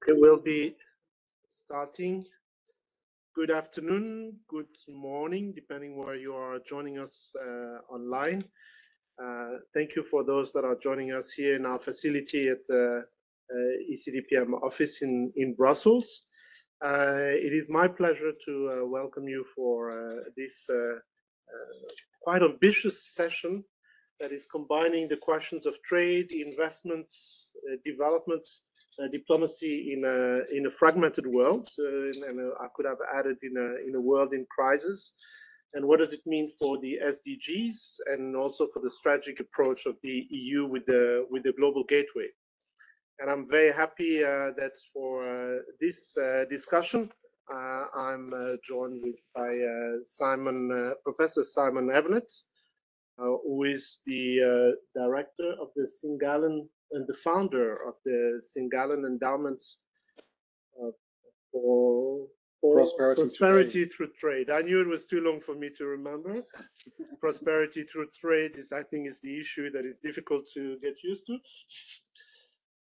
Okay, we'll be starting. Good afternoon, good morning, depending where you are joining us online. Thank you for those that are joining us here in our facility at the ECDPM office in Brussels. It is my pleasure to welcome you for this quite ambitious session that is combining the questions of trade, investments, development, diplomacy in a fragmented world, and I could have added in a world in crisis. And what does it mean for the SDGs and also for the strategic approach of the EU with the Global Gateway? And I'm very happy that for this discussion, I'm joined by Professor Simon Evenett, who is the director of the Gallen and the founder of the Gallen Endowment for prosperity through trade. I knew it was too long for me to remember. Prosperity through trade is, I think, is the issue that is difficult to get used to.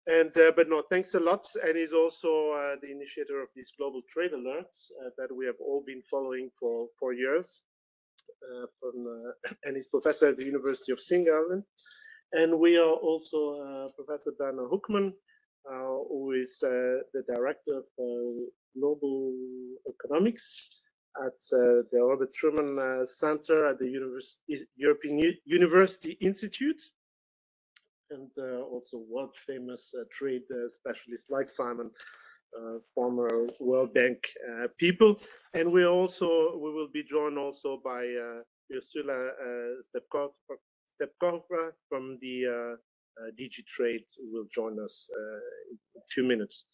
And but no, thanks a lot. And he's also the initiator of this global trade alert that we have all been following for years. And he's professor at the University of St. Gallen. And we are also Professor Hoekman, who is the director of global economics at the Robert Schuman Centre at the European University Institute, and also world famous trade specialists like Simon, former World Bank people. And we will be joined also by Urszula Stepkowska from the DG Trade, who will join us in a few minutes.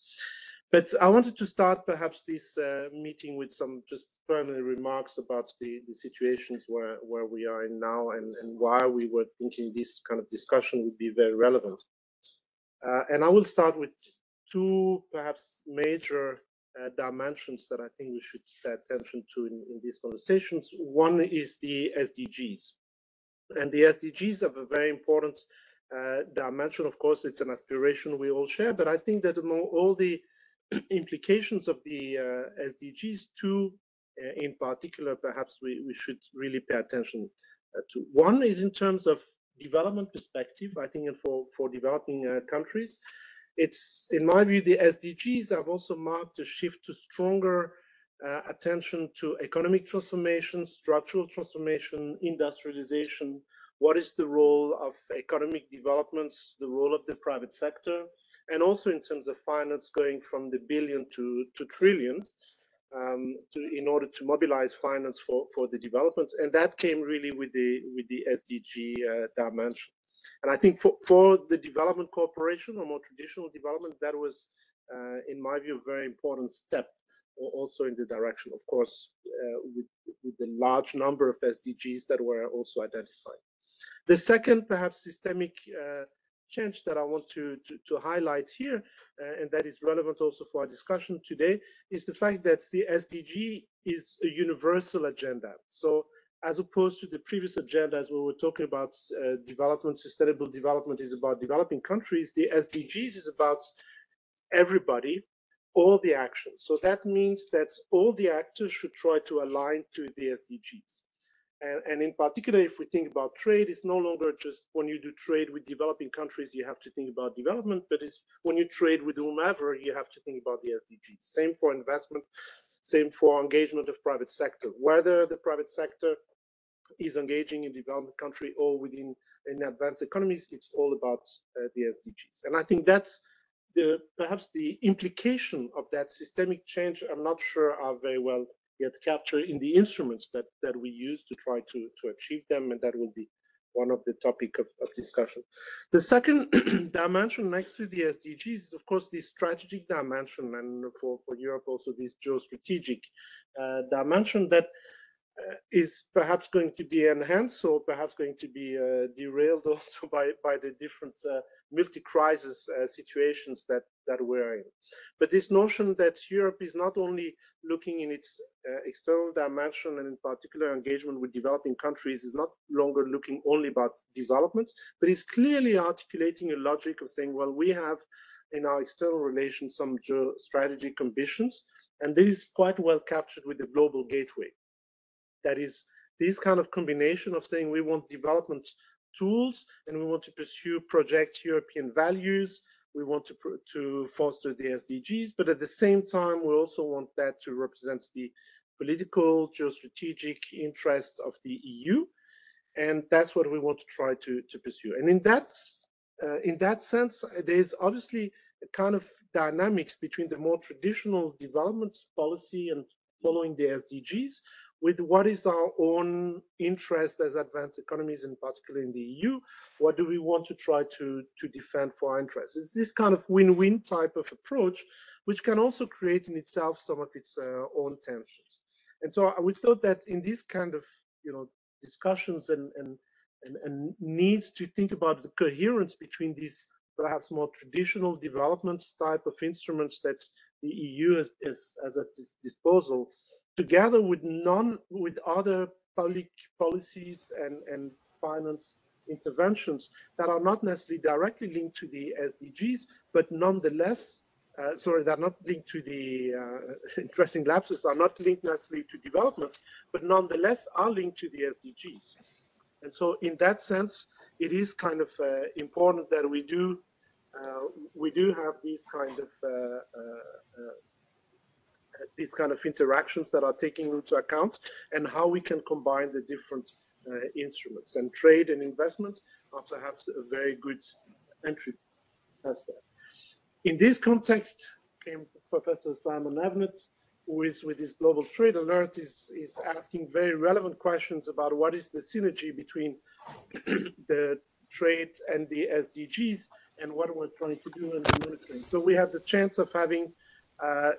But I wanted to start perhaps this meeting with some just preliminary remarks about the situations where we are in now and why we were thinking this kind of discussion would be very relevant. And I will start with two perhaps major dimensions that I think we should pay attention to in these conversations. One is the SDGs. And the SDGs have a very important dimension. Of course, it's an aspiration we all share, but I think that among all the implications of the SDGs, two in particular, perhaps we should really pay attention to. One is in terms of development perspective, I think, and for developing countries. It's, in my view, the SDGs have also marked a shift to stronger attention to economic transformation, structural transformation, industrialization. What is the role of economic developments, the role of the private sector, and also in terms of finance going from the billion to trillions in order to mobilize finance for the development. And that came really with the SDG dimension. And I think for the development cooperation or more traditional development, that was, in my view, a very important step also in the direction, of course, with the large number of SDGs that were also identified. The second, perhaps, systemic change that I want to highlight here, and that is relevant also for our discussion today, is the fact that the SDG is a universal agenda. So as opposed to the previous agendas where we're talking about development, sustainable development is about developing countries, the SDGs is about everybody, all the actions. So that means that all the actors should try to align to the SDGs. And in particular, if we think about trade, it's no longer just when you do trade with developing countries, you have to think about development, but it's when you trade with whomever, you have to think about the SDGs. Same for investment, same for engagement of private sector. Whether the private sector is engaging in development country or within in advanced economies, it's all about the SDGs. And I think that's perhaps the implication of that systemic change. I'm not sure are very well yet captured in the instruments that we use to try to achieve them, and that will be one of the topic of discussion. The second dimension next to the SDGs is, of course, the strategic dimension, and for Europe also this geostrategic dimension that is perhaps going to be enhanced or perhaps going to be derailed also by the different multi-crisis situations that we're in. But this notion that Europe is not only looking in its external dimension and in particular engagement with developing countries is not longer looking only about development, but is clearly articulating a logic of saying, well, we have in our external relations some strategic ambitions, and this is quite well captured with the Global Gateway. That is this kind of combination of saying we want development tools and we want to pursue project European values, we want to foster the SDGs, but at the same time we also want that to represent the political, geostrategic interests of the EU, and that's what we want to try to pursue. And in that sense, there's obviously a kind of dynamics between the more traditional development policy and following the SDGs with what is our own interest as advanced economies, in particular in the EU. What do we want to try to defend for our interests? It's this kind of win-win type of approach, which can also create in itself some of its own tensions. And so we thought that in these kind of discussions and needs to think about the coherence between these perhaps more traditional development type of instruments that the EU has at its disposal, together with other public policies and finance interventions that are not necessarily directly linked to the SDGs, but nonetheless, they're not linked to the interesting lapses, are not linked necessarily to development, but nonetheless are linked to the SDGs. And so in that sense, it is kind of important that we do have these kind of interactions that are taken into account, and how we can combine the different instruments. And trade and investment are perhaps a very good entry as that. In this context came Professor Simon Evenett, who is with his Global Trade Alert, is asking very relevant questions about what is the synergy between the trade and the SDGs and what we're trying to do in the monitoring. So we have the chance of having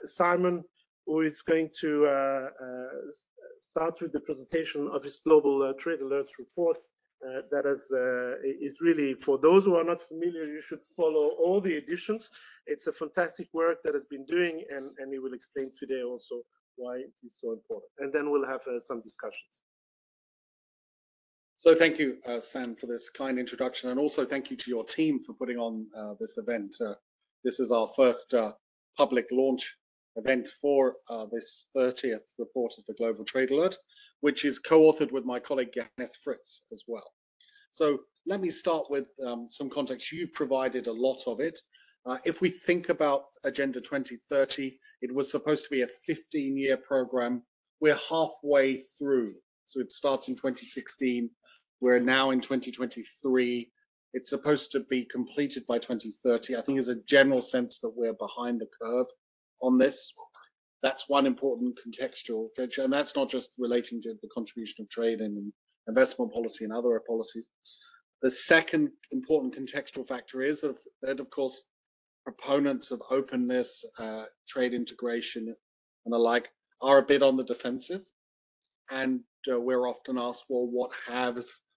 Simon, who is going to start with the presentation of his Global Trade Alerts report. That is really, for those who are not familiar, you should follow all the editions. It's a fantastic work that has been doing, and he will explain today also why it is so important. And then we'll have some discussions. So thank you, San, for this kind introduction, and also thank you to your team for putting on this event. This is our first public launch event for this 30th report of the Global Trade Alert, which is co-authored with my colleague Johannes Fritz as well. So let me start with some context. You've provided a lot of it. If we think about Agenda 2030, it was supposed to be a 15-year program. We're halfway through. So it starts in 2016. We're now in 2023. It's supposed to be completed by 2030. I think there's a general sense that we're behind the curve on this. That's one important contextual feature, and that's not just relating to the contribution of trade and investment policy and other policies. The second important contextual factor is that, of course, proponents of openness, trade integration, and the like are a bit on the defensive, and we're often asked, well,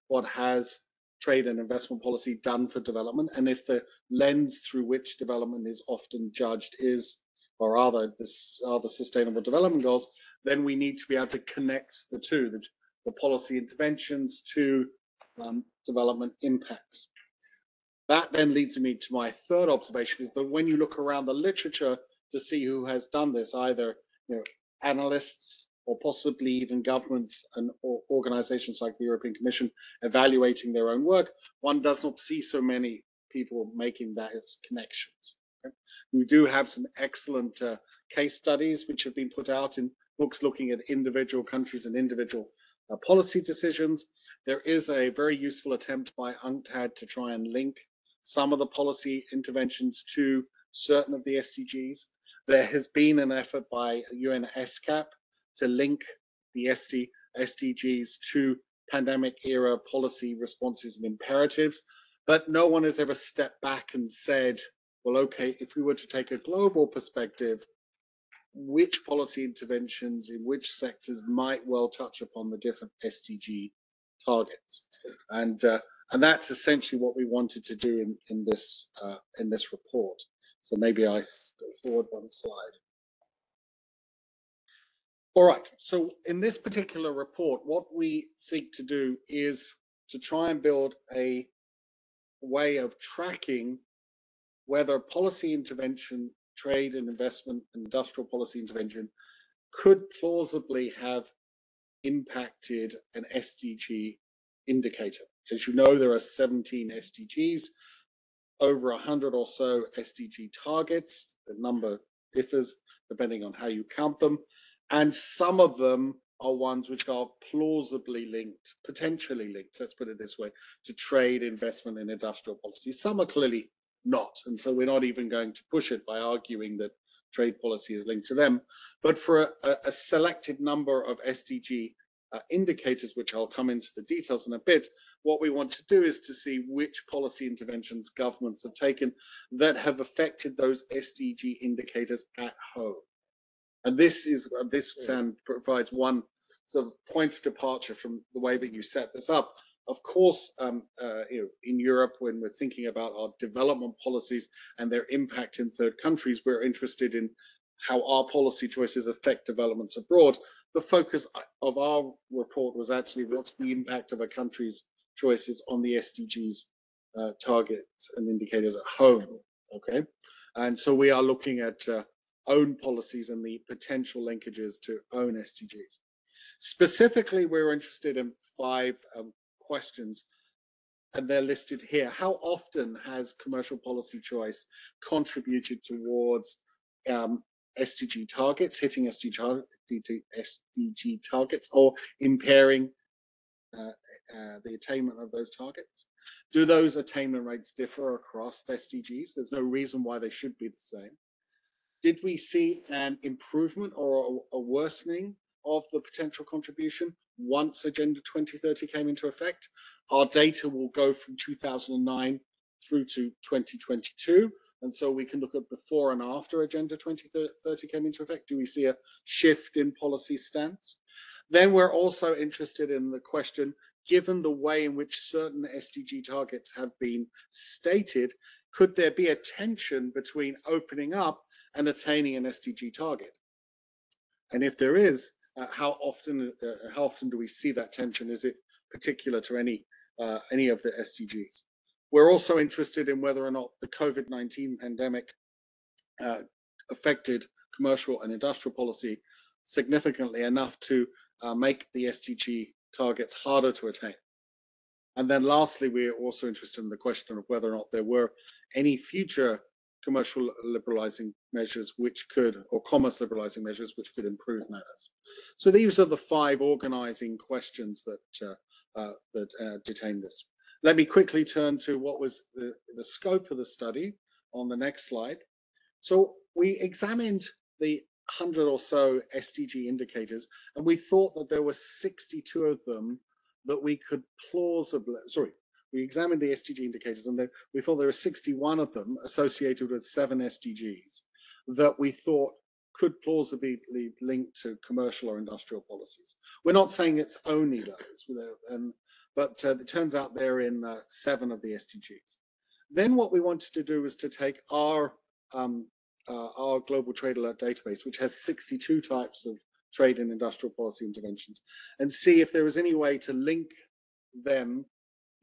what has trade and investment policy done for development? And if the lens through which development is often judged is, or rather, are the Sustainable Development Goals, then we need to be able to connect the two, the policy interventions to development impacts. That then leads me to my third observation, is that when you look around the literature to see who has done this, either analysts or possibly even governments and or organizations like the European Commission evaluating their own work, one does not see so many people making those connections. We do have some excellent case studies which have been put out in books looking at individual countries and individual policy decisions. There is a very useful attempt by UNCTAD to try and link some of the policy interventions to certain of the SDGs. There has been an effort by UNESCAP to link the SDGs to pandemic era policy responses and imperatives, but no one has ever stepped back and said, well, okay, if we were to take a global perspective, which policy interventions in which sectors might well touch upon the different SDG targets. And that's essentially what we wanted to do in this report. So maybe I go forward one slide. All right, so in this particular report, what we seek to do is to try and build a way of tracking whether policy intervention, trade and investment, and industrial policy intervention could plausibly have impacted an SDG indicator. As you know, there are 17 SDGs, over 100 or so SDG targets. The number differs depending on how you count them. And some of them are ones which are plausibly linked, potentially linked, let's put it this way, to trade, investment, and industrial policy. Some are clearly not. And so we're not even going to push it by arguing that trade policy is linked to them. But for a selected number of SDG indicators, which I'll come into the details in a bit, what we want to do is to see which policy interventions governments have taken that have affected those SDG indicators at home. And this provides one sort of point of departure from the way that you set this up. Of course, in Europe, when we're thinking about our development policies and their impact in third countries, we're interested in how our policy choices affect developments abroad. The focus of our report was actually what's the impact of a country's choices on the SDGs targets and indicators at home, okay? And so we are looking at own policies and the potential linkages to own SDGs. Specifically, we're interested in 5 questions, and they're listed here. How often has commercial policy choice contributed towards SDG targets, hitting SDG targets, or impairing the attainment of those targets? Do those attainment rates differ across SDGs? There's no reason why they should be the same. Did we see an improvement or a worsening of the potential contribution once Agenda 2030 came into effect? Our data will go from 2009 through to 2022. And so we can look at before and after Agenda 2030 came into effect. Do we see a shift in policy stance? Then we're also interested in the question, given the way in which certain SDG targets have been stated, could there be a tension between opening up and attaining an SDG target? And if there is, how often do we see that tension? Is it particular to any of the SDGs? We're also interested in whether or not the COVID-19 pandemic affected commercial and industrial policy significantly enough to make the SDG targets harder to attain. And then lastly, we're also interested in the question of whether or not there were any future commercial liberalizing measures which could, or commerce liberalizing measures which could improve matters. So these are the 5 organizing questions that detain this. Let me quickly turn to what was the scope of the study on the next slide. So we examined the 100 or so SDG indicators, and we thought that there were 62 of them that we could plausibly, we examined the SDG indicators, and we thought there were 61 of them associated with 7 SDGs that we thought could plausibly link to commercial or industrial policies. We're not saying it's only those, but it turns out they're in 7 of the SDGs. Then what we wanted to do was to take our global trade alert database, which has 62 types of trade and industrial policy interventions, and see if there was any way to link them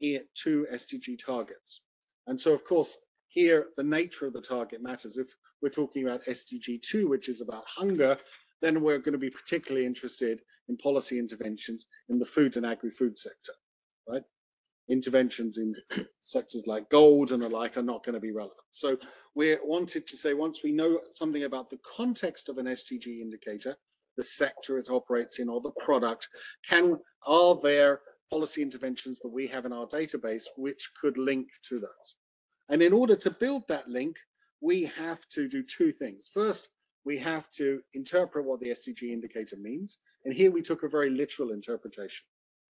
to SDG targets. And so, of course, here the nature of the target matters. If we're talking about SDG 2, which is about hunger, then we're going to be particularly interested in policy interventions in the food and agri-food sector, right? Interventions in sectors like gold and the like are not going to be relevant. So we wanted to say, once we know something about the context of an SDG indicator, the sector it operates in or the product, are there policy interventions that we have in our database which could link to those? And in order to build that link, we have to do 2 things. First, we have to interpret what the SDG indicator means. And here we took a very literal interpretation.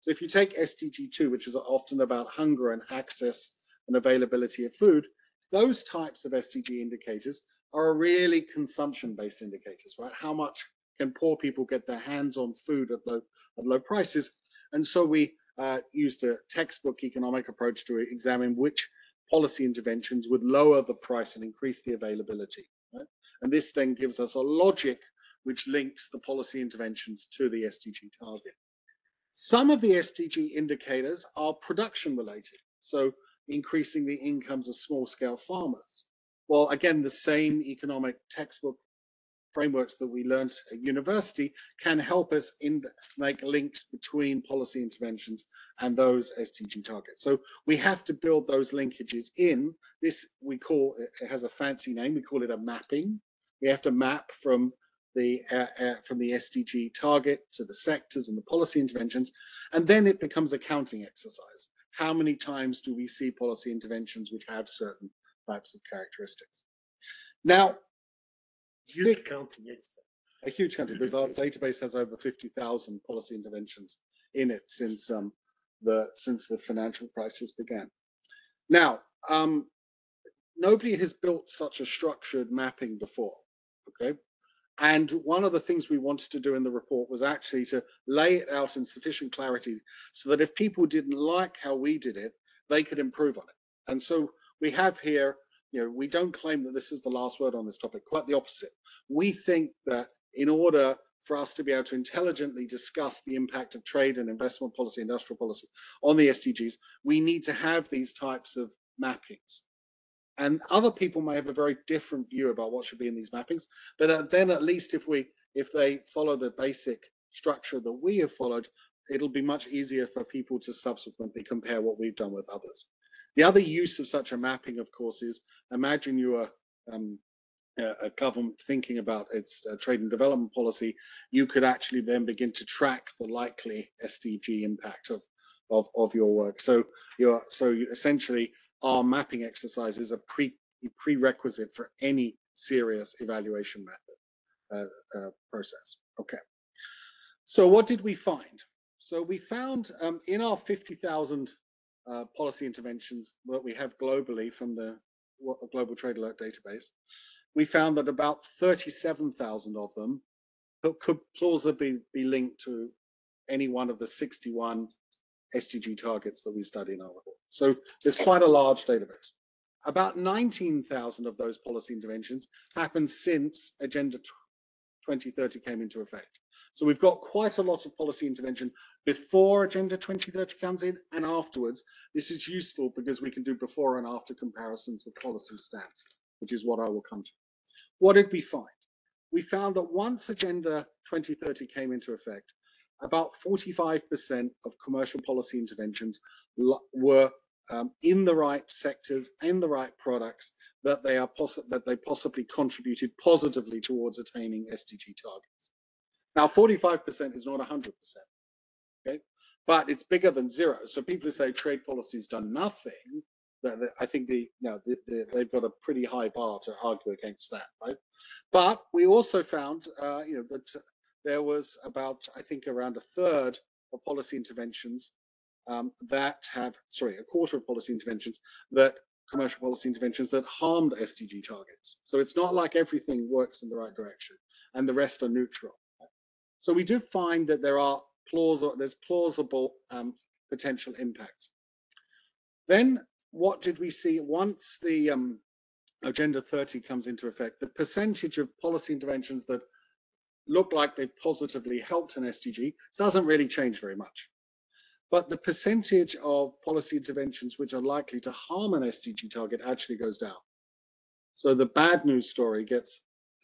So if you take SDG 2, which is often about hunger and access and availability of food, those types of SDG indicators are really consumption-based indicators, right? How much can poor people get their hands on food at low prices? And so we used a textbook economic approach to examine which policy interventions would lower the price and increase the availability, right? And this then gives us a logic which links the policy interventions to the SDG target. Some of the SDG indicators are production related, so increasing the incomes of small scale farmers. Well, again, the same economic textbook frameworks that we learned at university can help us make links between policy interventions and those SDG targets. So we have to build those linkages in. This we call, it has a fancy name, we call it a mapping. We have to map from the SDG target to the sectors and the policy interventions, and then it becomes a counting exercise. How many times do we see policy interventions which have certain types of characteristics? Now, huge counting exercise. A huge counting, because our database has over 50,000 policy interventions in it since the financial crisis began. Now, nobody has built such a structured mapping before, okay? And one of the things we wanted to do in the report was actually to lay it out in sufficient clarity so that if people didn't like how we did it, they could improve on it. And so we have here, you know, we don't claim that this is the last word on this topic, quite the opposite. We think that in order for us to be able to intelligently discuss the impact of trade and investment policy, industrial policy on the SDGs, we need to have these types of mappings. And other people may have a very different view about what should be in these mappings, but then at least if they follow the basic structure that we have followed, it'll be much easier for people to subsequently compare what we've done with others. The other use of such a mapping, of course, is imagine you are a government thinking about its trade and development policy. You could actually then begin to track the likely SDG impact of your work. So essentially, our mapping exercise is a prerequisite for any serious evaluation method process. Okay. So what did we find? So we found in our 50,000 policy interventions that we have globally from the Global Trade Alert database, we found that about 37,000 of them could plausibly be linked to any one of the 61 SDG targets that we study in our report. So there's quite a large database. About 19,000 of those policy interventions happened since Agenda 2030 came into effect. So we've got quite a lot of policy intervention before Agenda 2030 comes in and afterwards. This is useful because we can do before and after comparisons of policy stats, which is what I will come to. What did we find? We found that once Agenda 2030 came into effect, about 45% of commercial policy interventions were in the right sectors, in the right products, that they possibly contributed positively towards attaining SDG targets. Now, 45% is not 100%, okay? But it's bigger than zero. So people who say trade policy's done nothing, I think they've got a pretty high bar to argue against that, right? But we also found, that there was about, I think, around a third of policy interventions a quarter of policy interventions commercial policy interventions that harmed SDG targets. So it's not like everything works in the right direction and the rest are neutral. So we do find that there's plausible potential impact. Then what did we see once the Agenda 30 comes into effect? The percentage of policy interventions that look like they've positively helped an SDG doesn't really change very much. But the percentage of policy interventions which are likely to harm an SDG target actually goes down. So the bad news story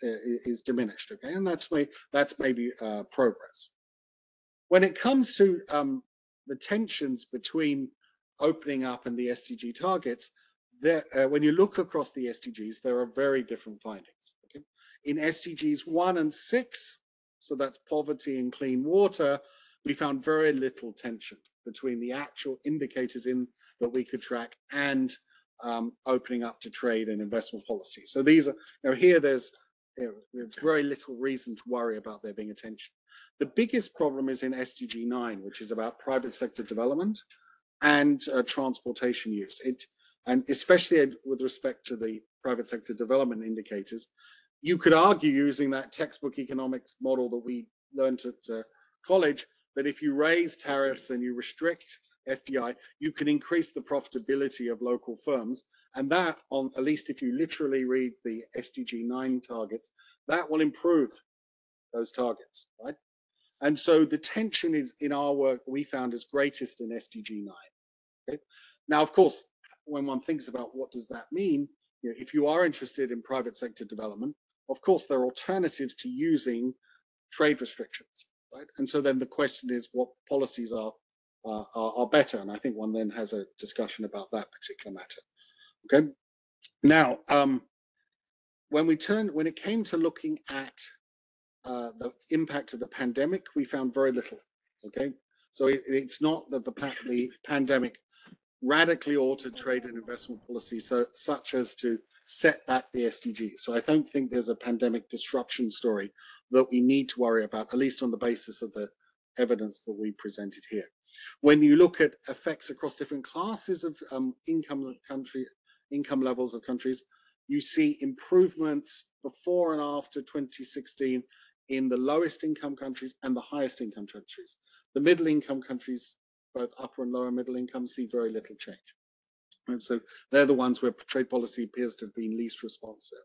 is diminished, okay? And that's maybe progress. When it comes to the tensions between opening up and the SDG targets, when you look across the SDGs, there are very different findings. Okay? In SDGs 1 and 6, so that's poverty and clean water, we found very little tension between the actual indicators that we could track and opening up to trade and investment policy. So these are, here there's very little reason to worry about there being a tension. The biggest problem is in SDG 9, which is about private sector development and transportation use. And especially with respect to the private sector development indicators, you could argue using that textbook economics model that we learned at college, that if you raise tariffs and you restrict FDI, you can increase the profitability of local firms. And that, at least if you literally read the SDG 9 targets, that will improve those targets, right? And so the tension is, in our work, we found is greatest in SDG 9. Okay? Now, of course, when one thinks about what does that mean, if you are interested in private sector development, of course, there are alternatives to using trade restrictions, right? And so then the question is what policies are better. And I think one then has a discussion about that particular matter. Okay. Now, when it came to looking at the impact of the pandemic, we found very little. Okay. So it's not that the pandemic radically altered trade and investment policy, such as to set back the SDGs. So I don't think there's a pandemic disruption story that we need to worry about, at least on the basis of the evidence that we presented here. When you look at effects across different classes of income levels of countries, you see improvements before and after 2016 in the lowest income countries and the highest income countries. The middle income countries, both upper and lower middle income, see very little change. And so they're the ones where trade policy appears to have been least responsive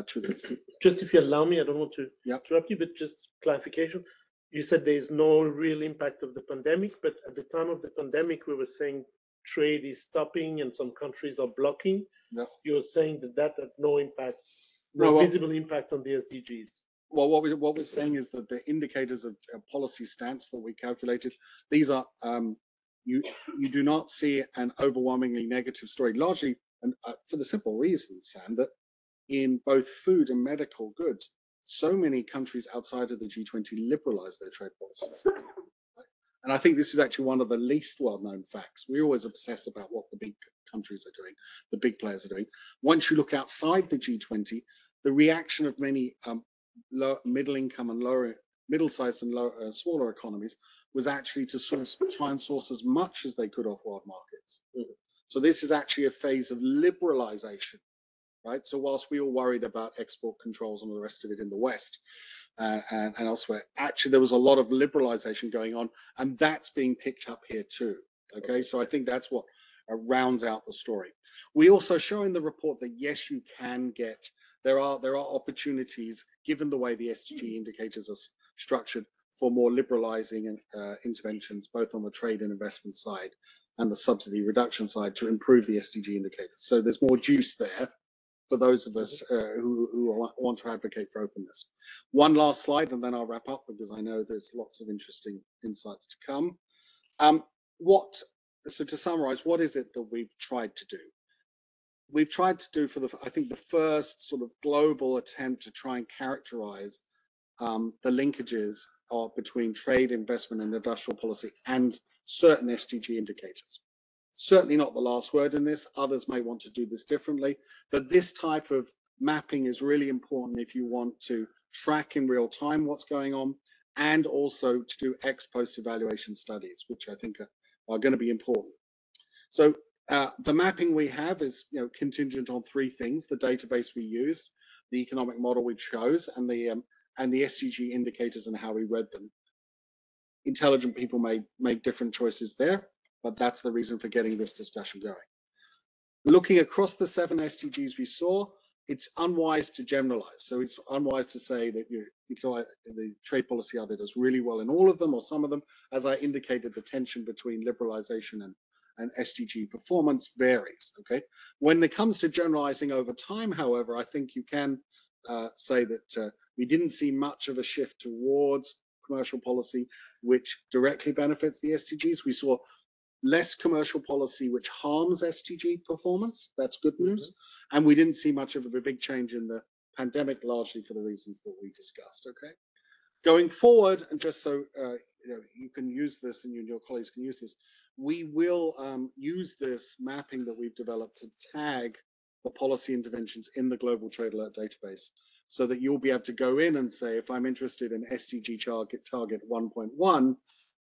to this. Just if you allow me, I don't want to interrupt you, but just clarification. You said there is no real impact of the pandemic, but at the time of the pandemic, we were saying trade is stopping and some countries are blocking. Yeah. You were saying that had no impact, no visible impact on the SDGs. Well, what we're saying is that the indicators of policy stance that we calculated, these are you do not see an overwhelmingly negative story, largely and for the simple reason, Sam, that in both food and medical goods, so many countries outside of the G20 liberalize their trade policies. And I think this is actually one of the least well-known facts. We always obsess about what the big countries are doing, the big players are doing. Once you look outside the G20, the reaction of many middle income and lower, middle-sized and lower, smaller economies was actually to try and source as much as they could off world markets. Mm-hmm. So this is actually a phase of liberalization, right? So whilst we were worried about export controls and all the rest of it in the West and elsewhere, actually there was a lot of liberalization going on, and that's being picked up here too. Okay, so I think that's what rounds out the story. We also show in the report that yes, you can get, there are opportunities, given the way the SDG indicators are structured, for more liberalizing interventions, both on the trade and investment side and the subsidy reduction side, to improve the SDG indicators. So there's more juice there for those of us who want to advocate for openness. One last slide, and then I'll wrap up, because I know there's lots of interesting insights to come. So to summarize, what is it that we've tried to do? We've tried to do, I think, the first sort of global attempt to try and characterize the linkages between trade, investment, and industrial policy and certain SDG indicators. Certainly not the last word in this. Others may want to do this differently, but this type of mapping is really important if you want to track in real time what's going on, and also to do ex post evaluation studies, which I think are going to be important. So the mapping we have is contingent on three things: the database we used, the economic model we chose, and the SDG indicators and how we read them. Intelligent people may make different choices there, but that's the reason for getting this discussion going. Looking across the 7 SDGs we saw, it's unwise to generalize. So it's unwise to say that the trade policy either does really well in all of them or some of them. As I indicated, the tension between liberalization and SDG performance varies. Okay. When it comes to generalizing over time, however, I think you can say that we didn't see much of a shift towards commercial policy which directly benefits the SDGs. We saw less commercial policy which harms SDG performance. That's good news. Mm-hmm. And we didn't see much of a big change in the pandemic, largely for the reasons that we discussed. Okay. Going forward, and just so you can use this and you and your colleagues can use this, we will use this mapping that we've developed to tag the policy interventions in the Global Trade Alert database, so that you'll be able to go in and say, if I'm interested in SDG target 1.1,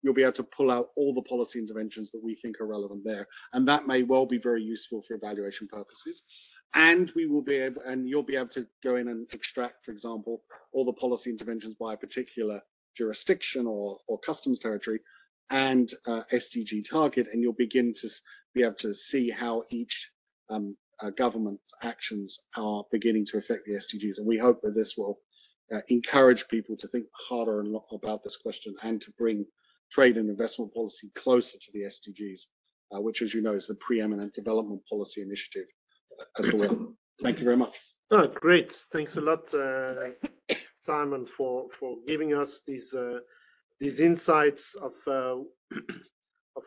you'll be able to pull out all the policy interventions that we think are relevant there. And that may well be very useful for evaluation purposes. And we will be able, and you'll be able to go in and extract, for example, all the policy interventions by a particular jurisdiction or customs territory and SDG target, and you'll begin to be able to see how each government's actions are beginning to affect the SDGs. And we hope that this will encourage people to think harder and about this question and to bring trade and investment policy closer to the SDGs, which, as you know, is the preeminent development policy initiative at the world. Thank you very much. Oh, great. Thanks a lot, Simon, for giving us these insights of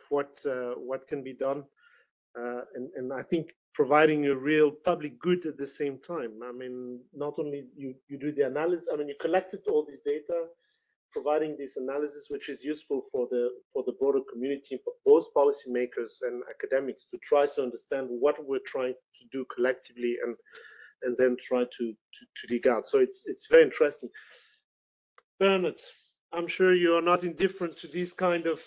what can be done, and I think providing a real public good at the same time. I mean, not only you do the analysis. I mean, you collected all this data, providing this analysis, which is useful for the broader community, for both policymakers and academics, to try to understand what we're trying to do collectively, and then try to dig out. So it's very interesting. Bernard, I'm sure you are not indifferent to these kind of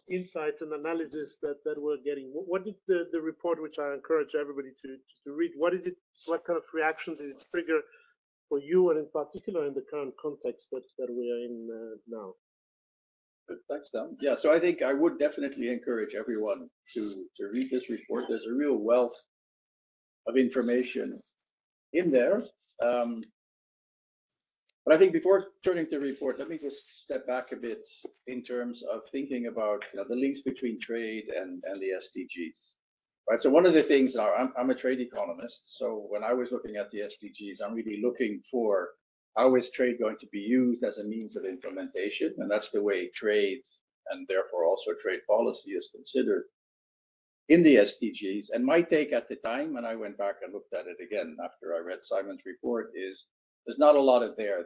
insights and analysis that we're getting. What did the report, which I encourage everybody to read, what kind of reaction did it trigger for you, and in particular in the current context that we are in now? Thanks, Dan. Yeah, so I think I would definitely encourage everyone to read this report. There's a real wealth of information in there. But I think before turning to the report, let me just step back a bit in terms of thinking about the links between trade and the SDGs. Right. So one of the things, I'm a trade economist. So when I was looking at the SDGs, I'm really looking for how is trade going to be used as a means of implementation, and that's the way trade and therefore also trade policy is considered in the SDGs. And my take at the time, and I went back and looked at it again after I read Simon's report, is there's not a lot of there,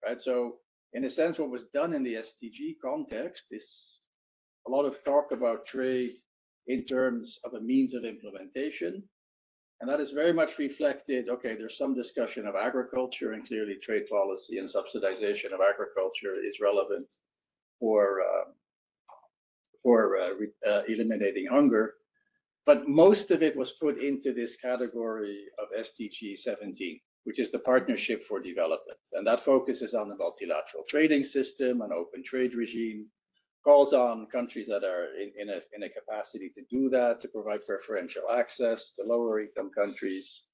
right? So in a sense, what was done in the SDG context is a lot of talk about trade in terms of a means of implementation. And that is very much reflected. Okay, there's some discussion of agriculture, and clearly trade policy and subsidization of agriculture is relevant for eliminating hunger. But most of it was put into this category of SDG 17, which is the Partnership for Development. And that focuses on the multilateral trading system, an open trade regime, calls on countries that are in a capacity to do that, to provide preferential access to lower income countries,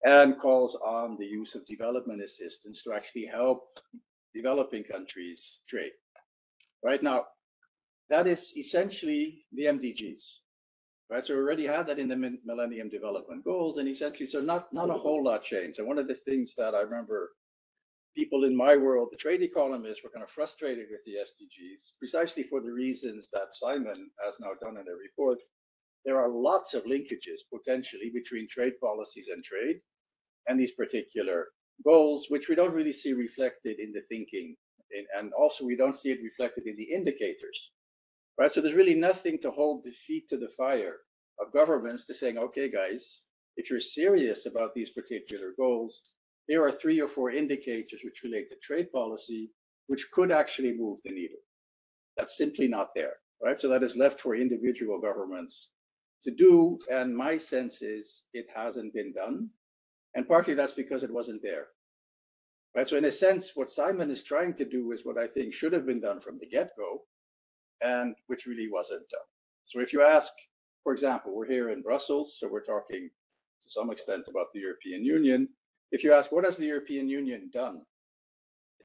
and calls on the use of development assistance to actually help developing countries trade. Right now, that is essentially the MDGs. Right, so we already had that in the Millennium Development Goals, and essentially, so not a whole lot changed. And one of the things that I remember people in my world, the trade economists, were kind of frustrated with the SDGs, precisely for the reasons that Simon has now done in the report. There are lots of linkages potentially between trade policies and trade, and these particular goals, which we don't really see reflected in the thinking, and also we don't see it reflected in the indicators. Right, so there's really nothing to hold the feet to the fire of governments to saying, okay, guys, if you're serious about these particular goals, here are 3 or 4 indicators which relate to trade policy, which could actually move the needle. That's simply not there, right? So that is left for individual governments to do, and my sense is it hasn't been done, and partly that's because it wasn't there. Right, so in a sense, what Simon is trying to do is what I think should have been done from the get-go, and which really wasn't done. So if you ask, for example, we're here in Brussels, so we're talking to some extent about the European Union. If you ask, what has the European Union done?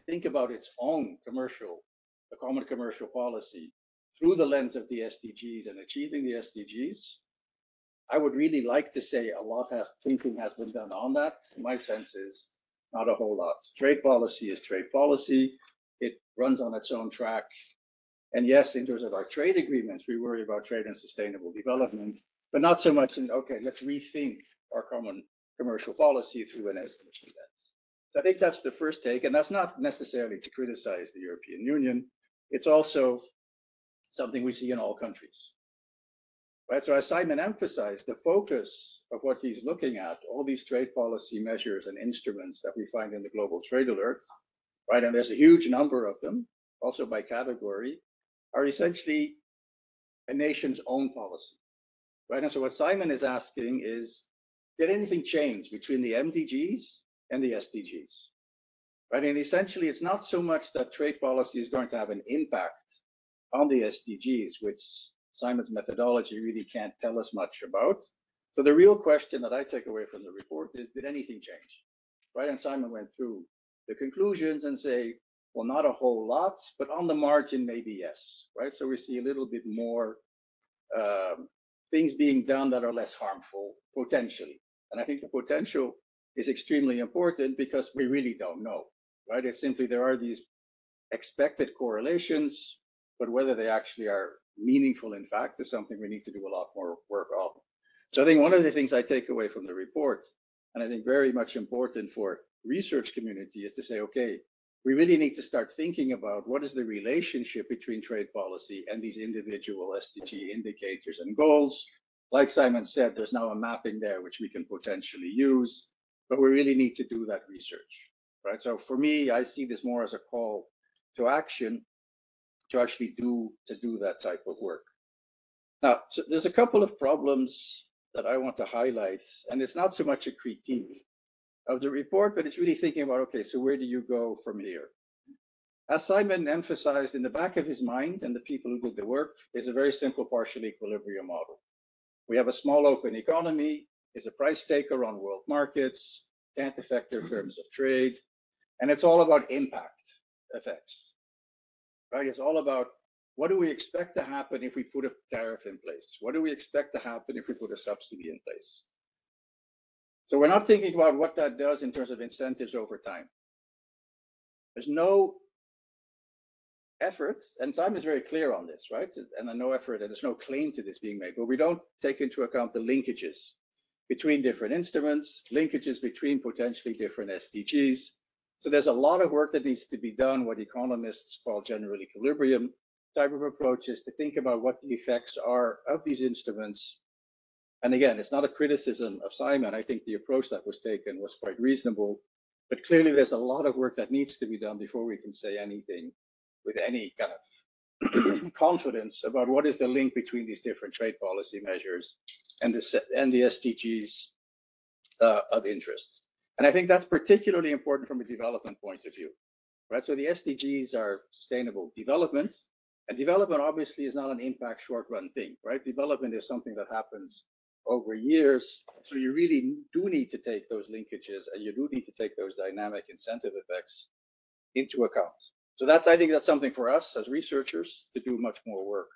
Think about its own common commercial policy through the lens of the SDGs and achieving the SDGs. I would really like to say a lot of thinking has been done on that. My sense is not a whole lot. Trade policy is trade policy. It runs on its own track. And yes, in terms of our trade agreements, we worry about trade and sustainable development, but not so much in, okay, let's rethink our common commercial policy through an SDG lens. So I think that's the first take, and that's not necessarily to criticize the European Union. It's also something we see in all countries. Right? So as Simon emphasized, the focus of what he's looking at, all these trade policy measures and instruments that we find in the Global Trade Alert, right? And there's a huge number of them. also by category, are essentially a nation's own policy, right? And so what Simon is asking is, did anything change between the MDGs and the SDGs, right? And essentially, it's not so much that trade policy is going to have an impact on the SDGs, which Simon's methodology really can't tell us much about. So the real question that I take away from the report is, did anything change, right? And Simon went through the conclusions and say, well, not a whole lot, but on the margin, maybe yes, right? So we see a little bit more things being done that are less harmful, potentially. And I think the potential is extremely important because we really don't know, right? It's simply there are these expected correlations, but whether they actually are meaningful in fact is something we need to do a lot more work on. So I think one of the things I take away from the report, and I think very much important for research community, is to say, okay, we really need to start thinking about what is the relationship between trade policy and these individual SDG indicators and goals. Like Simon said, there's now a mapping there which we can potentially use, but we really need to do that research, right? So for me, I see this more as a call to action to actually do that type of work. Now, so there's a couple of problems that I want to highlight, and it's not so much a critique of the report, but it's really thinking about, okay, so where do you go from here? As Simon emphasized, in the back of his mind and the people who did the work is a very simple partial equilibrium model. We have a small open economy, is a price taker on world markets, can't affect their terms of trade, and it's all about impact effects, right? It's all about what do we expect to happen if we put a tariff in place? What do we expect to happen if we put a subsidy in place? So we're not thinking about what that does in terms of incentives over time. There's no effort, and Simon is very clear on this, right? And no effort, and there's no claim to this being made, but we don't take into account the linkages between different instruments, linkages between potentially different SDGs. So there's a lot of work that needs to be done, what economists call general equilibrium type of approaches, to think about what the effects are of these instruments. And again, it's not a criticism of Simon. I think the approach that was taken was quite reasonable, but clearly there's a lot of work that needs to be done before we can say anything with any kind of confidence about what is the link between these different trade policy measures and the SDGs of interest. And I think that's particularly important from a development point of view, right? So the SDGs are sustainable development, and development obviously is not an impact short-run thing, right? Development is something that happens over years. So you really do need to take those linkages, and you do need to take those dynamic incentive effects into account. So I think that's something for us as researchers to do much more work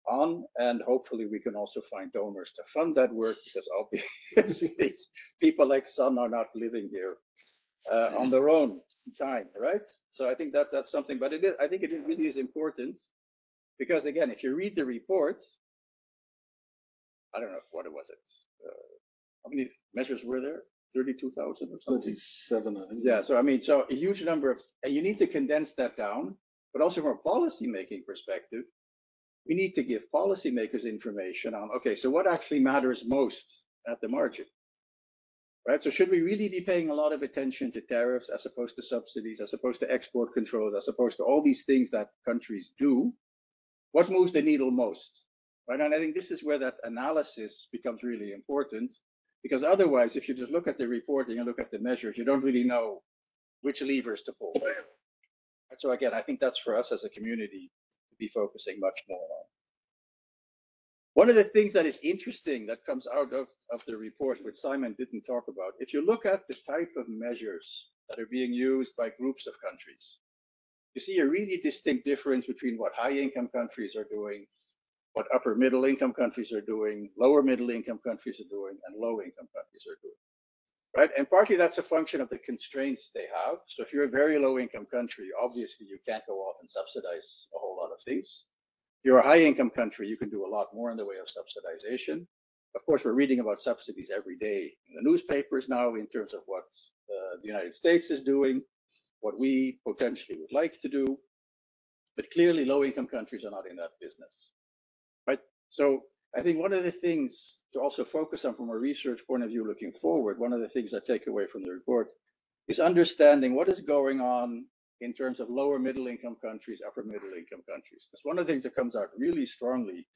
on, and hopefully we can also find donors to fund that work, because obviously people like Sun are not living here on their own time, right? So I think that's something, but I think it really is important, because again, if you read the report, I don't know what it was. How many measures were there? 32,000 or something? 37, I think. Yeah, so I mean, so a huge number of, and you need to condense that down, but also from a policy-making perspective, we need to give policymakers information on, okay, so what actually matters most at the margin, right? So should we really be paying a lot of attention to tariffs as opposed to subsidies, as opposed to export controls, as opposed to all these things that countries do? What moves the needle most, right? And I think this is where that analysis becomes really important, because otherwise, if you just look at the reporting and look at the measures, you don't really know which levers to pull. And so again, I think that's for us as a community to be focusing much more on. One of the things that is interesting that comes out of the report, which Simon didn't talk about, if you look at the type of measures that are being used by groups of countries, you see a really distinct difference between what high-income countries are doing, what upper middle income countries are doing, lower middle income countries are doing, and low income countries are doing, right? And partly that's a function of the constraints they have. So if you're a very low income country, obviously you can't go off and subsidize a whole lot of things. If you're a high income country, you can do a lot more in the way of subsidization. Of course, we're reading about subsidies every day in the newspapers now in terms of what the United States is doing, what we potentially would like to do. But clearly low income countries are not in that business. Right. So I think one of the things to also focus on from a research point of view looking forward, one of the things I take away from the report is understanding what is going on in terms of lower middle income countries, upper middle income countries. Because one of the things that comes out really strongly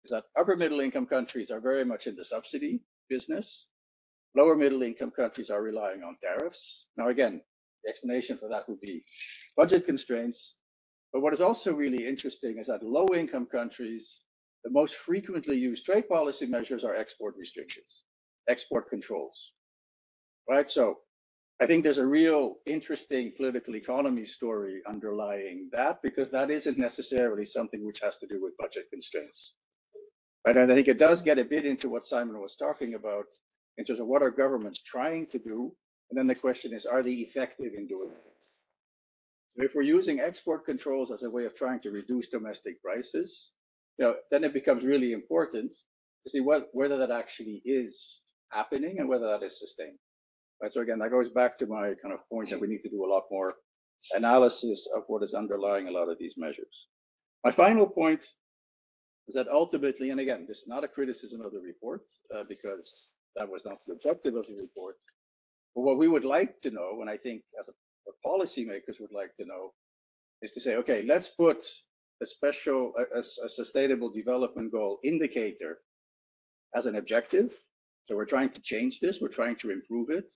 is that upper middle income countries are very much in the subsidy business. Lower middle income countries are relying on tariffs. Now, again, the explanation for that would be budget constraints. But what is also really interesting is that low income countries, the most frequently used trade policy measures are export restrictions, export controls, right? So I think there's a real interesting political economy story underlying that, because that isn't necessarily something which has to do with budget constraints, right? And I think it does get a bit into what Simon was talking about in terms of what are governments trying to do. And then the question is, are they effective in doing it? So if we're using export controls as a way of trying to reduce domestic prices, then it becomes really important to see whether that actually is happening and whether that is sustained. Right. So again, that goes back to my kind of point that we need to do a lot more analysis of what is underlying a lot of these measures. My final point is that ultimately, and again, this is not a criticism of the report, because that was not the objective of the report. But what we would like to know, and I think as what policymakers would like to know, is to say, okay, let's put a sustainable development goal indicator as an objective. So we're trying to change this, we're trying to improve it.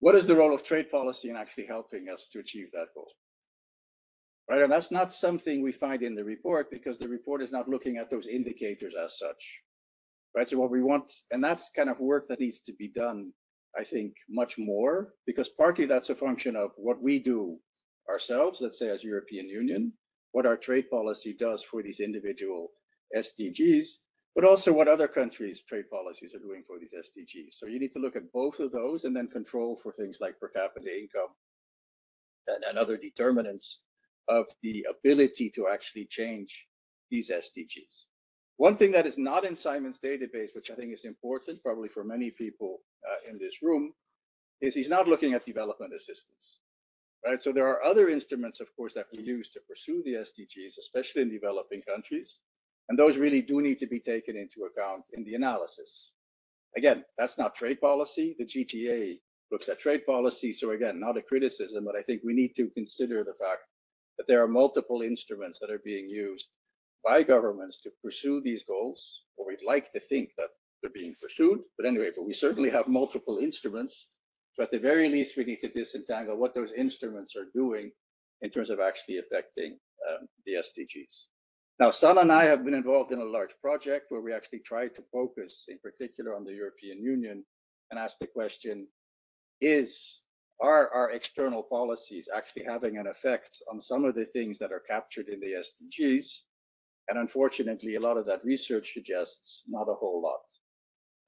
What is the role of trade policy in actually helping us to achieve that goal? Right, and that's not something we find in the report, because the report is not looking at those indicators as such. Right, so what we want, and that's kind of work that needs to be done, I think, much more, because partly that's a function of what we do ourselves, let's say as European Union, what our trade policy does for these individual SDGs, but also what other countries' trade policies are doing for these SDGs. So you need to look at both of those and then control for things like per capita income and other determinants of the ability to actually change these SDGs. One thing that is not in Simon's database, which I think is important, probably for many people in this room, is he's not looking at development assistance. Right? So there are other instruments, of course, that we use to pursue the SDGs, especially in developing countries. And those really do need to be taken into account in the analysis. Again, that's not trade policy. The GTA looks at trade policy. So again, not a criticism, but I think we need to consider the fact that there are multiple instruments that are being used by governments to pursue these goals, or we'd like to think that they're being pursued. But anyway, but we certainly have multiple instruments. So at the very least, we need to disentangle what those instruments are doing in terms of actually affecting the SDGs. Now, Sana and I have been involved in a large project where we actually tried to focus in particular on the European Union and ask the question, are our external policies actually having an effect on some of the things that are captured in the SDGs? And unfortunately, a lot of that research suggests not a whole lot,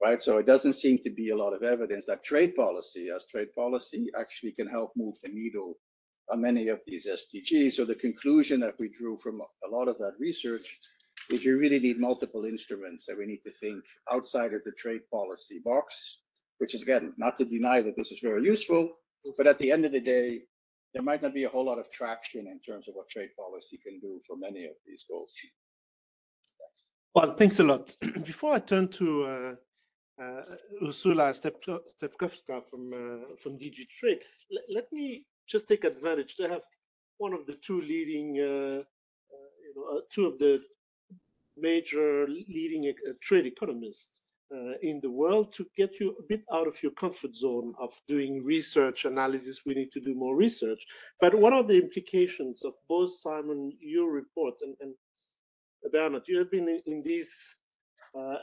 right? So it doesn't seem to be a lot of evidence that trade policy actually can help move the needle on many of these SDGs. So the conclusion that we drew from a lot of that research is you really need multiple instruments, and we need to think outside of the trade policy box, which is, again, not to deny that this is very useful, but at the end of the day, there might not be a whole lot of traction in terms of what trade policy can do for many of these goals. Thanks. Well, thanks a lot. Before I turn to Urszula Stepkowska from DG Trade, let me just take advantage to have one of the two leading, two of the major leading trade economists in the world to get you a bit out of your comfort zone of doing research analysis. We need to do more research. But what are the implications of both, Simon, your report and Bernard, you have been in this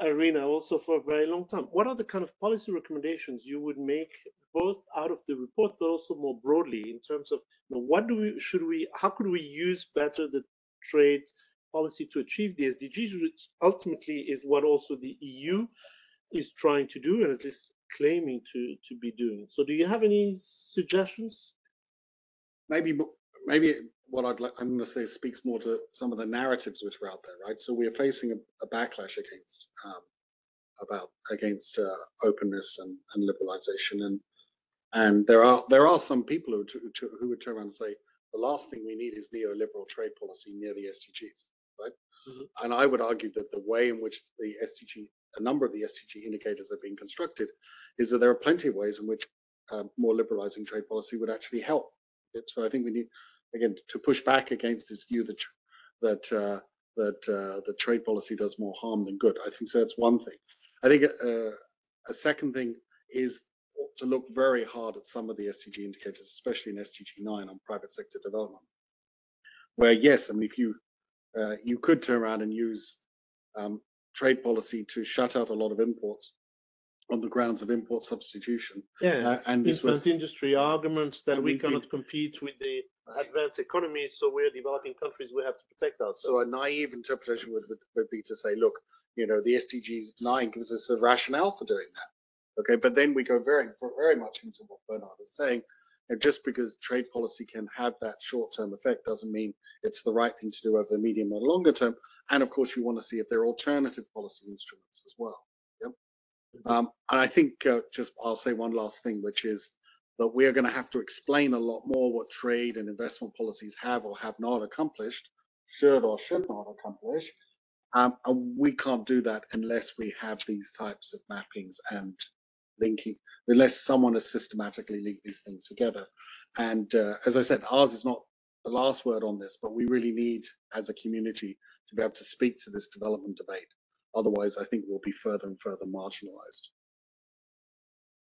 arena also for a very long time. What are the kind of policy recommendations you would make, both out of the report, but also more broadly in terms of how could we use better the trade policy to achieve the SDGs, which ultimately is what also the EU is trying to do and at least claiming to be doing. So do you have any suggestions? Maybe what I'm going to say speaks more to some of the narratives which are out there, right? So we are facing a backlash against openness and liberalization, and there are some people who would turn around and say the last thing we need is neoliberal trade policy near the SDGs, right? Mm-hmm. And I would argue that the way in which a number of the SDG indicators are being constructed is that there are plenty of ways in which more liberalizing trade policy would actually help. So I think we need, again, to push back against this view that the trade policy does more harm than good. I think so. That's one thing. I think a second thing is to look very hard at some of the SDG indicators, especially in SDG 9 on private sector development, where yes, I mean, if you you could turn around and use trade policy to shut out a lot of imports on the grounds of import substitution. Yeah, and this infant industry arguments that we we cannot compete with the advanced economies, so we're developing countries, we have to protect ourselves. So a naive interpretation would be to say, look, you know, the SDGs 9 gives us a rationale for doing that. Okay, but then we go very much into what Bernard is saying. And just because trade policy can have that short-term effect doesn't mean it's the right thing to do over the medium or longer term. And of course, you want to see if there are alternative policy instruments as well. Yep. And I think I'll say one last thing, which is that we are going to have to explain a lot more what trade and investment policies have or have not accomplished, should or should not accomplish. And we can't do that unless we have these types of mappings and linking, unless someone has systematically linked these things together. And as I said, ours is not the last word on this, but we really need, as a community, to be able to speak to this development debate. Otherwise, I think we'll be further and further marginalized.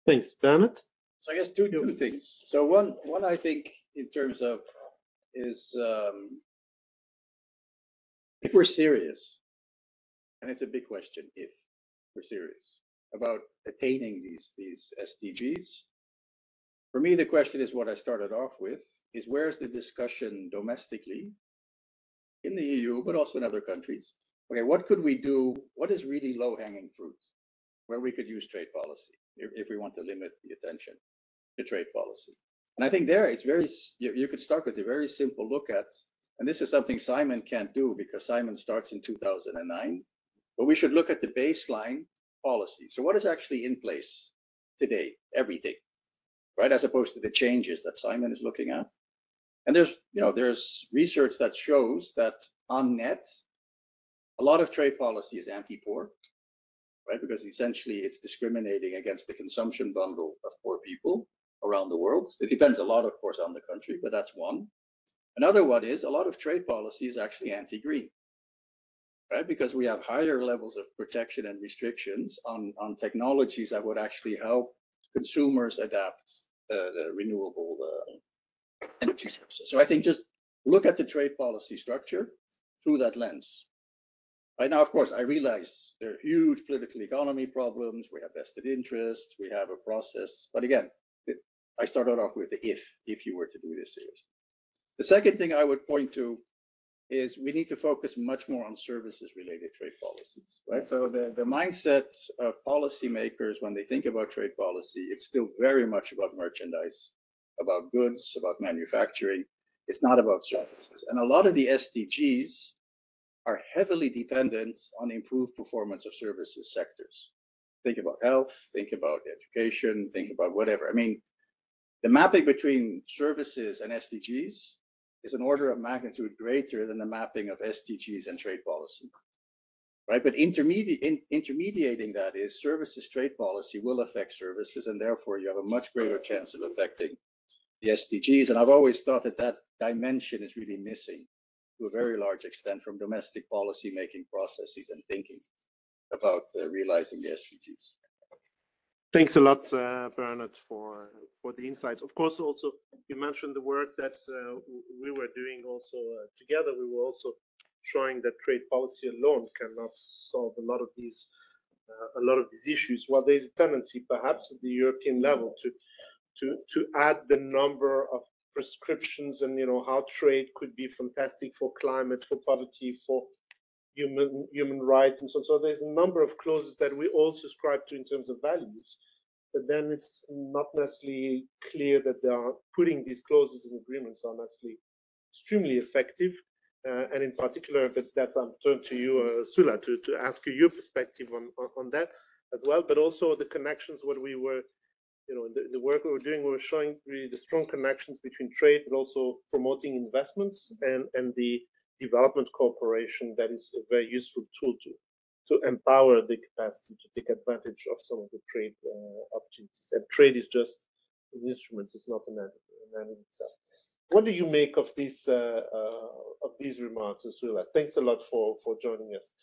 Thanks, Bernard. So I guess two things. So one I think in terms of is if we're serious, and it's a big question if we're serious about attaining these SDGs. For me, the question is what I started off with, is where's the discussion domestically in the EU, but also in other countries? Okay, what could we do? What is really low-hanging fruit where we could use trade policy if we want to limit the attention to trade policy? And I think there it's very, you could start with a very simple look at, and this is something Simon can't do because Simon starts in 2009, but we should look at the baseline policy. So what is actually in place today? Everything, right? As opposed to the changes that Simon is looking at. And there's research that shows that on net, a lot of trade policy is anti-poor, right? Because essentially it's discriminating against the consumption bundle of poor people around the world. It depends a lot, of course, on the country, but that's one. Another one is a lot of trade policy is actually anti-green, right? Because we have higher levels of protection and restrictions on technologies that would actually help consumers adapt the renewable energy sources. So I think just look at the trade policy structure through that lens. Right now, of course, I realize there are huge political economy problems. We have vested interest. We have a process. But again, I started off with the if you were to do this seriously. The second thing I would point to is we need to focus much more on services-related trade policies, right? So the mindset of policymakers when they think about trade policy, it's still very much about merchandise, about goods, about manufacturing. It's not about services. And a lot of the SDGs are heavily dependent on improved performance of services sectors. Think about health, think about education, think about whatever. I mean, the mapping between services and SDGs is an order of magnitude greater than the mapping of SDGs and trade policy, right? But intermediating that is services trade policy will affect services, and therefore you have a much greater chance of affecting the SDGs. And I've always thought that that dimension is really missing to a very large extent from domestic policy making processes and thinking about realizing the SDGs. Thanks a lot, Bernard, for the insights. Of course, also you mentioned the work that we were doing also together. We were also showing that trade policy alone cannot solve a lot of these issues. Well, there's a tendency, perhaps, at the European level to add the number of prescriptions and how trade could be fantastic for climate, for poverty, for human rights, and so on. So there's a number of clauses that we all subscribe to in terms of values, but then it's not necessarily clear that they are putting these clauses and agreements are necessarily extremely effective. And in particular, but that's I'm turning to you, Urszula, to ask you your perspective on that as well, but also the connections. What we were, the work we were doing, we were showing really the strong connections between trade, but also promoting investments and the development cooperation that is a very useful tool to empower the capacity to take advantage of some of the trade opportunities. And trade is just instruments is not an end in itself. What do you make of these remarks, Urszula? Thanks a lot for joining us.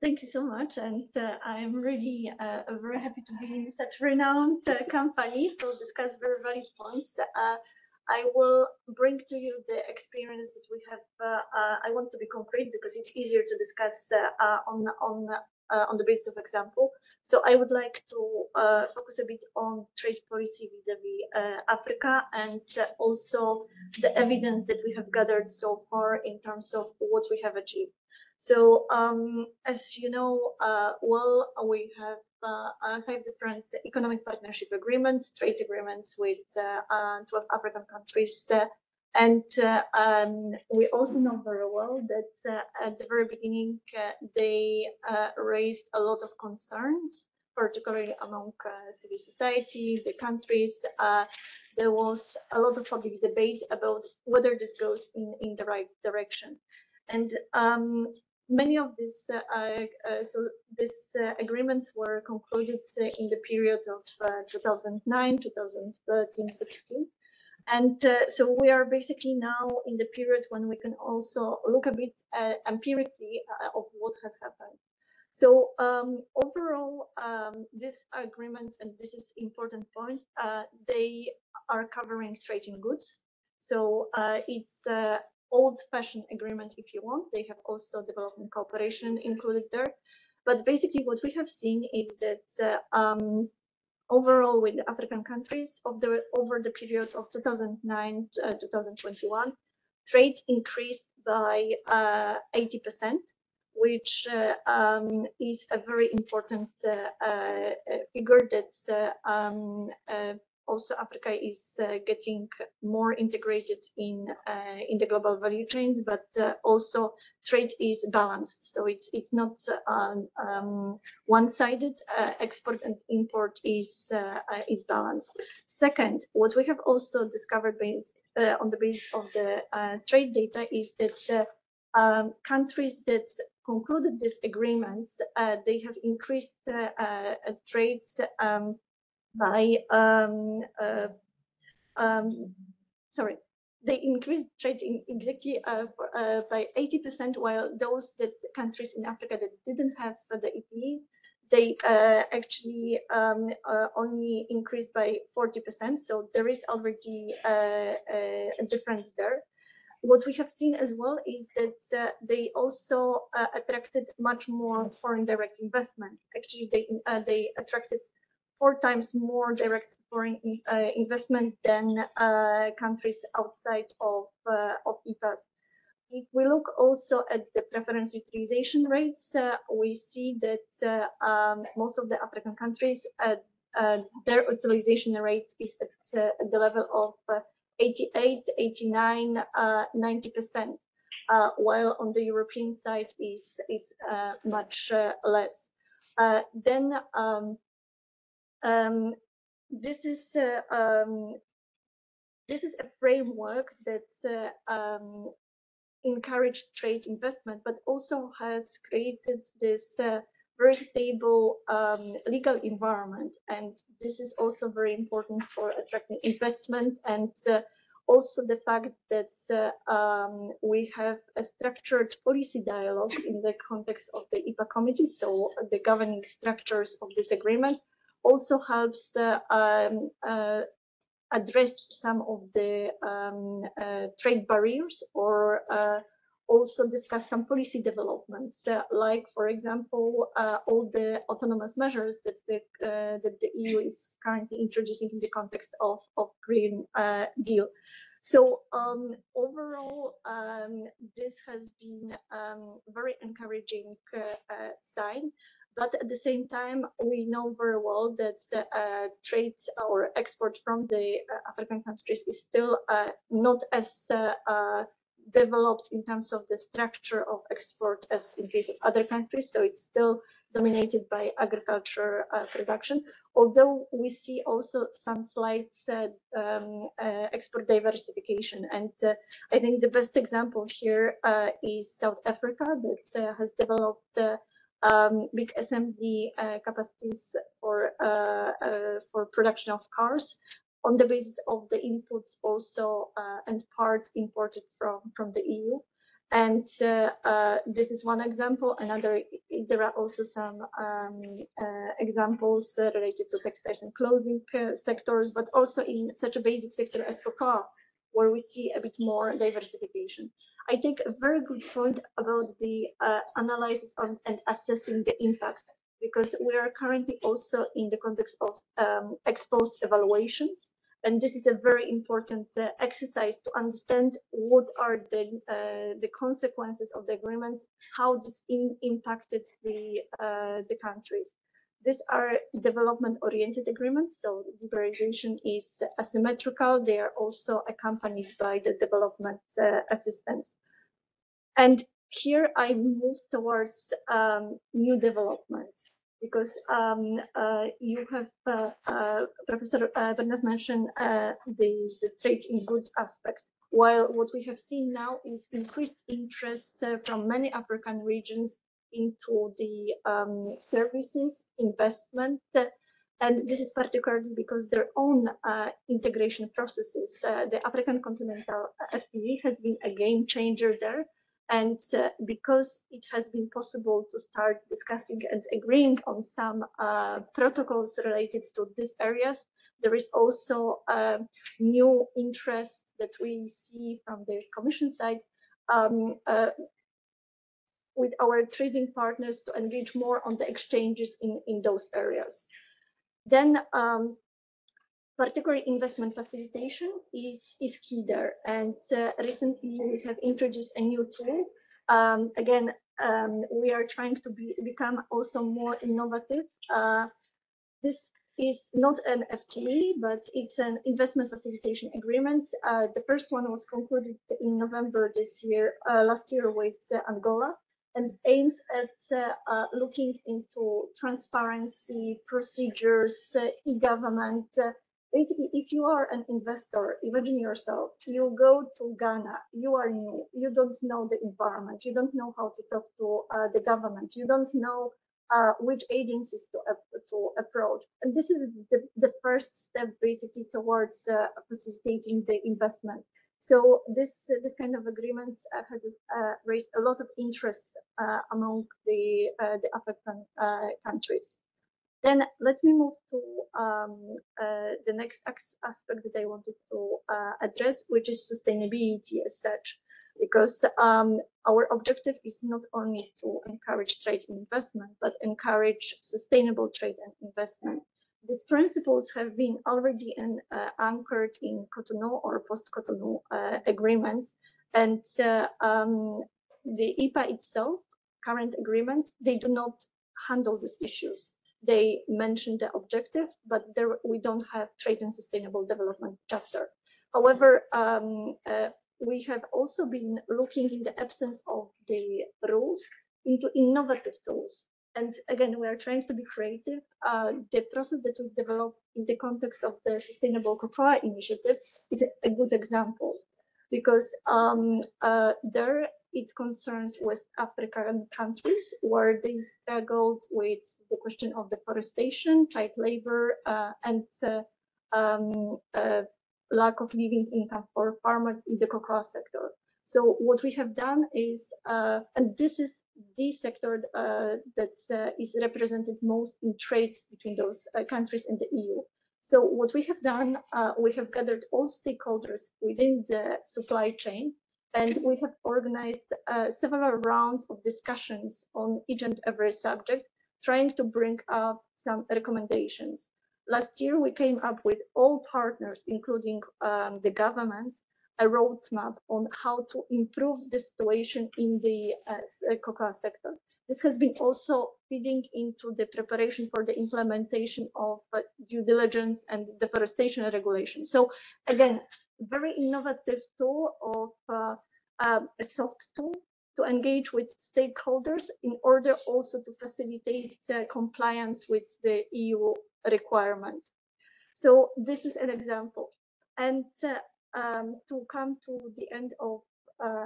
Thank you so much, and I'm really very happy to be in such renowned company to discuss very valid points. I will bring to you the experience that we have. I want to be concrete because it's easier to discuss on the basis of example. So I would like to focus a bit on trade policy vis-a-vis Africa, and also the evidence that we have gathered so far in terms of what we have achieved. So as you know, well, we have 5 different economic partnership agreements, trade agreements with 12 African countries. And we also know very well that at the very beginning, they raised a lot of concerns, particularly among civil society, the countries. There was a lot of public debate about whether this goes in the right direction. And many of these agreements were concluded in the period of 2009, 2013, 16. And so we are basically now in the period when we can also look a bit empirically of what has happened. So overall, these agreements, and this is important point, they are covering trade in goods. So it's old-fashioned agreement, if you want. They have also development cooperation included there. But basically what we have seen is that overall with the African countries over the period of 2009 to 2021, trade increased by 80%, which is a very important figure that also Africa is getting more integrated in the global value chains, but also trade is balanced. So it's not one-sided. Export and import is balanced. Second, what we have also discovered on the basis of the trade data is that countries that concluded these agreements, they have increased trade by they increased trade exactly by 80%, while those countries in Africa that didn't have the EPE, they actually only increased by 40%. So there is already a difference there. What we have seen as well is that they also attracted much more foreign direct investment. Actually, they attracted 4 times more direct foreign investment than countries outside of EPAs. If we look also at the preference utilization rates, we see that most of the African countries, their utilization rate is at the level of 88, 89, 90%, while on the European side is much less. Then this is a framework that encouraged trade investment, but also has created this very stable legal environment, and this is also very important for attracting investment, and also the fact that we have a structured policy dialogue in the context of the EPA committee. So the governing structures of this agreement also helps address some of the trade barriers, or also discuss some policy developments, like, for example, all the autonomous measures that the EU is currently introducing in the context of Green Deal. So overall, this has been very encouraging sign. But at the same time, we know very well that trade or export from the African countries is still not as developed in terms of the structure of export as in case of other countries. So it's still dominated by agriculture production, although we see also some slight export diversification. And I think the best example here is South Africa, that has developed big assembly capacities for production of cars. on the basis of the inputs also and parts imported from the EU. And this is one example. Another, there are also some examples related to textiles and clothing sectors, but also in such a basic sector as cocoa, where we see a bit more diversification. I take a very good point about the analysis on, and assessing the impact, because we are currently also in the context of exposed evaluations. And this is a very important exercise to understand what are the consequences of the agreement, how this impacted the countries. These are development-oriented agreements, so liberalization is asymmetrical. They are also accompanied by the development assistance. And here I move towards new developments, because you have, Professor Evenett mentioned the trade in goods aspect, while what we have seen now is increased interest from many African regions into the services, investment, and this is particularly because their own integration processes. The African Continental FTA has been a game changer there. And because it has been possible to start discussing and agreeing on some protocols related to these areas, there is also new interest that we see from the Commission side with our trading partners to engage more on the exchanges in those areas. Then particularly investment facilitation is key there. And recently we have introduced a new tool. Again, we are trying to become also more innovative. This is not an FTA, but it's an investment facilitation agreement. The first one was concluded in November this year, last year with Angola, and aims at looking into transparency, procedures, e-government. Basically, if you are an investor, imagine yourself, you go to Ghana, you are new, you don't know the environment, you don't know how to talk to the government, you don't know which agencies to approach. And this is the first step basically towards facilitating the investment. So this kind of agreements has raised a lot of interest among the African countries. Then let me move to the next aspect that I wanted to address, which is sustainability as such, because our objective is not only to encourage trade and investment, but encourage sustainable trade and investment. These principles have been already anchored in Cotonou or post-Cotonou agreements, and the EPA itself, current agreements, they do not handle these issues. They mention the objective, but there we don't have trade and sustainable development chapter. However, we have also been looking in the absence of the rules into innovative tools. And again, we are trying to be creative. The process that we developed in the context of the Sustainable Cocoa Initiative is a good example, because there it concerns West African countries where they struggled with the question of deforestation, child labor, and lack of living income for farmers in the cocoa sector. So what we have done is, and this is the sector that is represented most in trade between those countries and the EU. So what we have done, we have gathered all stakeholders within the supply chain, and we have organized several rounds of discussions on each and every subject, trying to bring up some recommendations. Last year, we came up with all partners, including the governments, a roadmap on how to improve the situation in the cocoa sector. This has been also feeding into the preparation for the implementation of due diligence and deforestation regulation. So again, very innovative tool of a soft tool to engage with stakeholders in order also to facilitate compliance with the EU requirements. So this is an example. And to come to the end of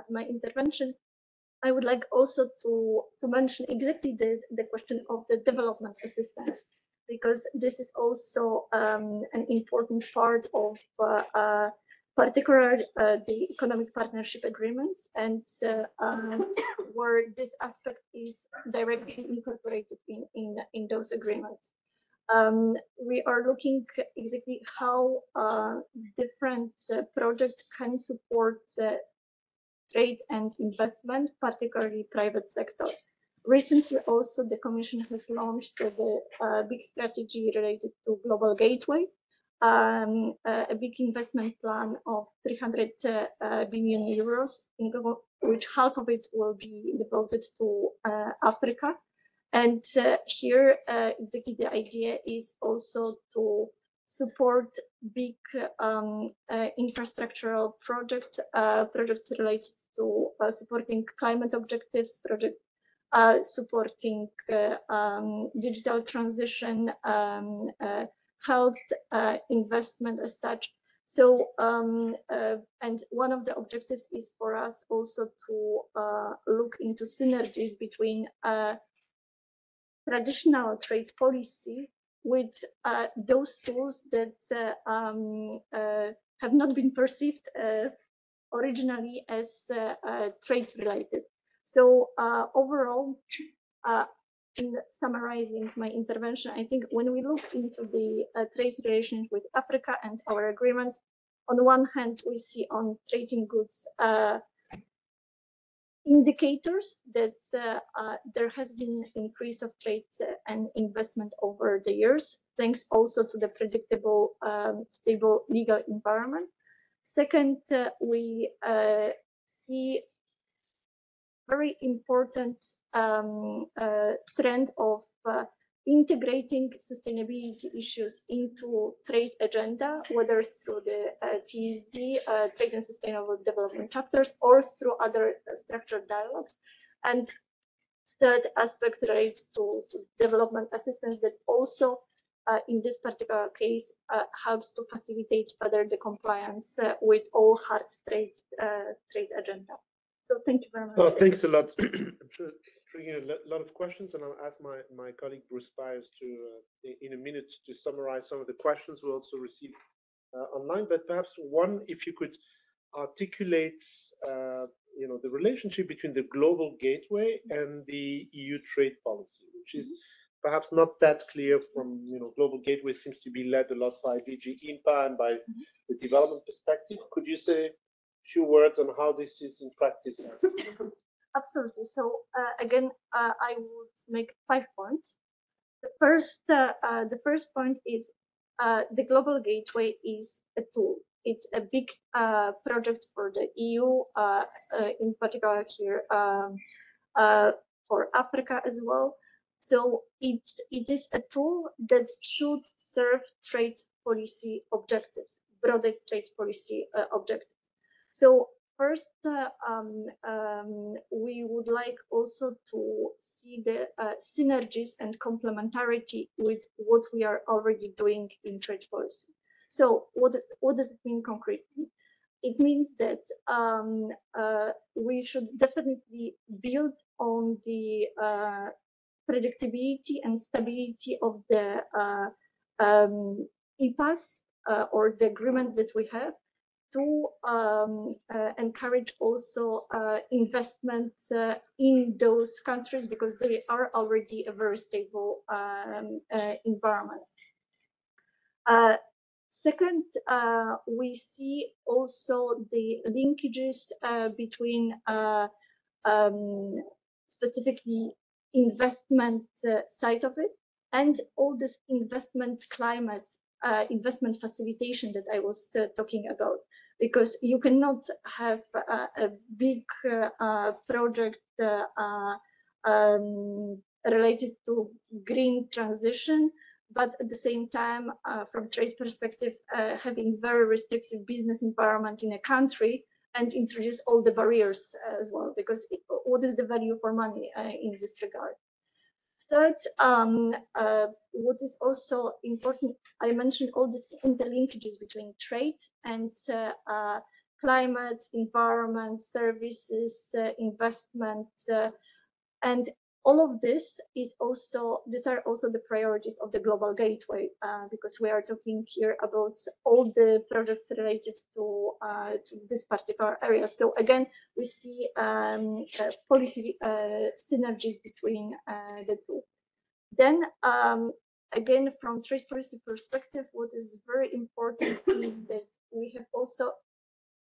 my intervention, I would like also to mention exactly the question of the development assistance, because this is also an important part of particularly the economic partnership agreements, and where this aspect is directly incorporated in those agreements. We are looking exactly how different projects can support trade and investment, particularly private sector. Recently, also, the Commission has launched the big strategy related to Global Gateway, a big investment plan of 300 billion euros, in which half of it will be devoted to Africa. And here, exactly the idea is also to support big infrastructural projects, projects related to supporting climate objectives, projects supporting digital transition, health, investment as such. So, and one of the objectives is for us also to look into synergies between traditional trade policy with those tools that have not been perceived originally as trade related. So overall, in summarizing my intervention, I think when we look into the trade relations with Africa and our agreements, on the one hand, we see on trading goods indicators that there has been increase of trade and investment over the years, thanks also to the predictable, stable legal environment. Second, we see very important trend of integrating sustainability issues into trade agenda, whether through the TSD, Trade and Sustainable Development chapters, or through other structured dialogues. And third aspect relates to development assistance that also, in this particular case, helps to facilitate further the compliance with all hard trade agenda. So thank you very much. Oh, thanks a lot. I'm sure triggering a lot of questions, and I'll ask my colleague Bruce Byers to, in a minute, to summarize some of the questions we also received online. But perhaps one, if you could articulate, the relationship between the Global Gateway and the EU trade policy, which is perhaps not that clear from, Global Gateway seems to be led a lot by DG INPA and by the development perspective. Could you say few words on how this is in practice? Absolutely. So again, I would make 5 points. The first point is the Global Gateway is a tool. It's a big project for the EU, in particular here for Africa as well. So it is a tool that should serve trade policy objectives, broader trade policy objectives. So first, we would like also to see the synergies and complementarity with what we are already doing in trade policy. So what does it mean concretely? It means that we should definitely build on the predictability and stability of the EPAs or the agreements that we have, to encourage also investment in those countries, because they are already a very stable environment. Second, we see also the linkages between specifically investment side of it and all this investment climate, investment facilitation that I was talking about, because you cannot have a big project related to green transition, but at the same time, from trade perspective, having very restrictive business environment in a country and introduce all the barriers as well, because what is the value for money in this regard? Third, what is also important, I mentioned all these interlinkages between trade and climate, environment, services, investment, and all of this is also, these are also the priorities of the Global Gateway, because we are talking here about all the projects related to this particular area. So again, we see policy synergies between the two. Then again, from trade policy perspective, what is very important is that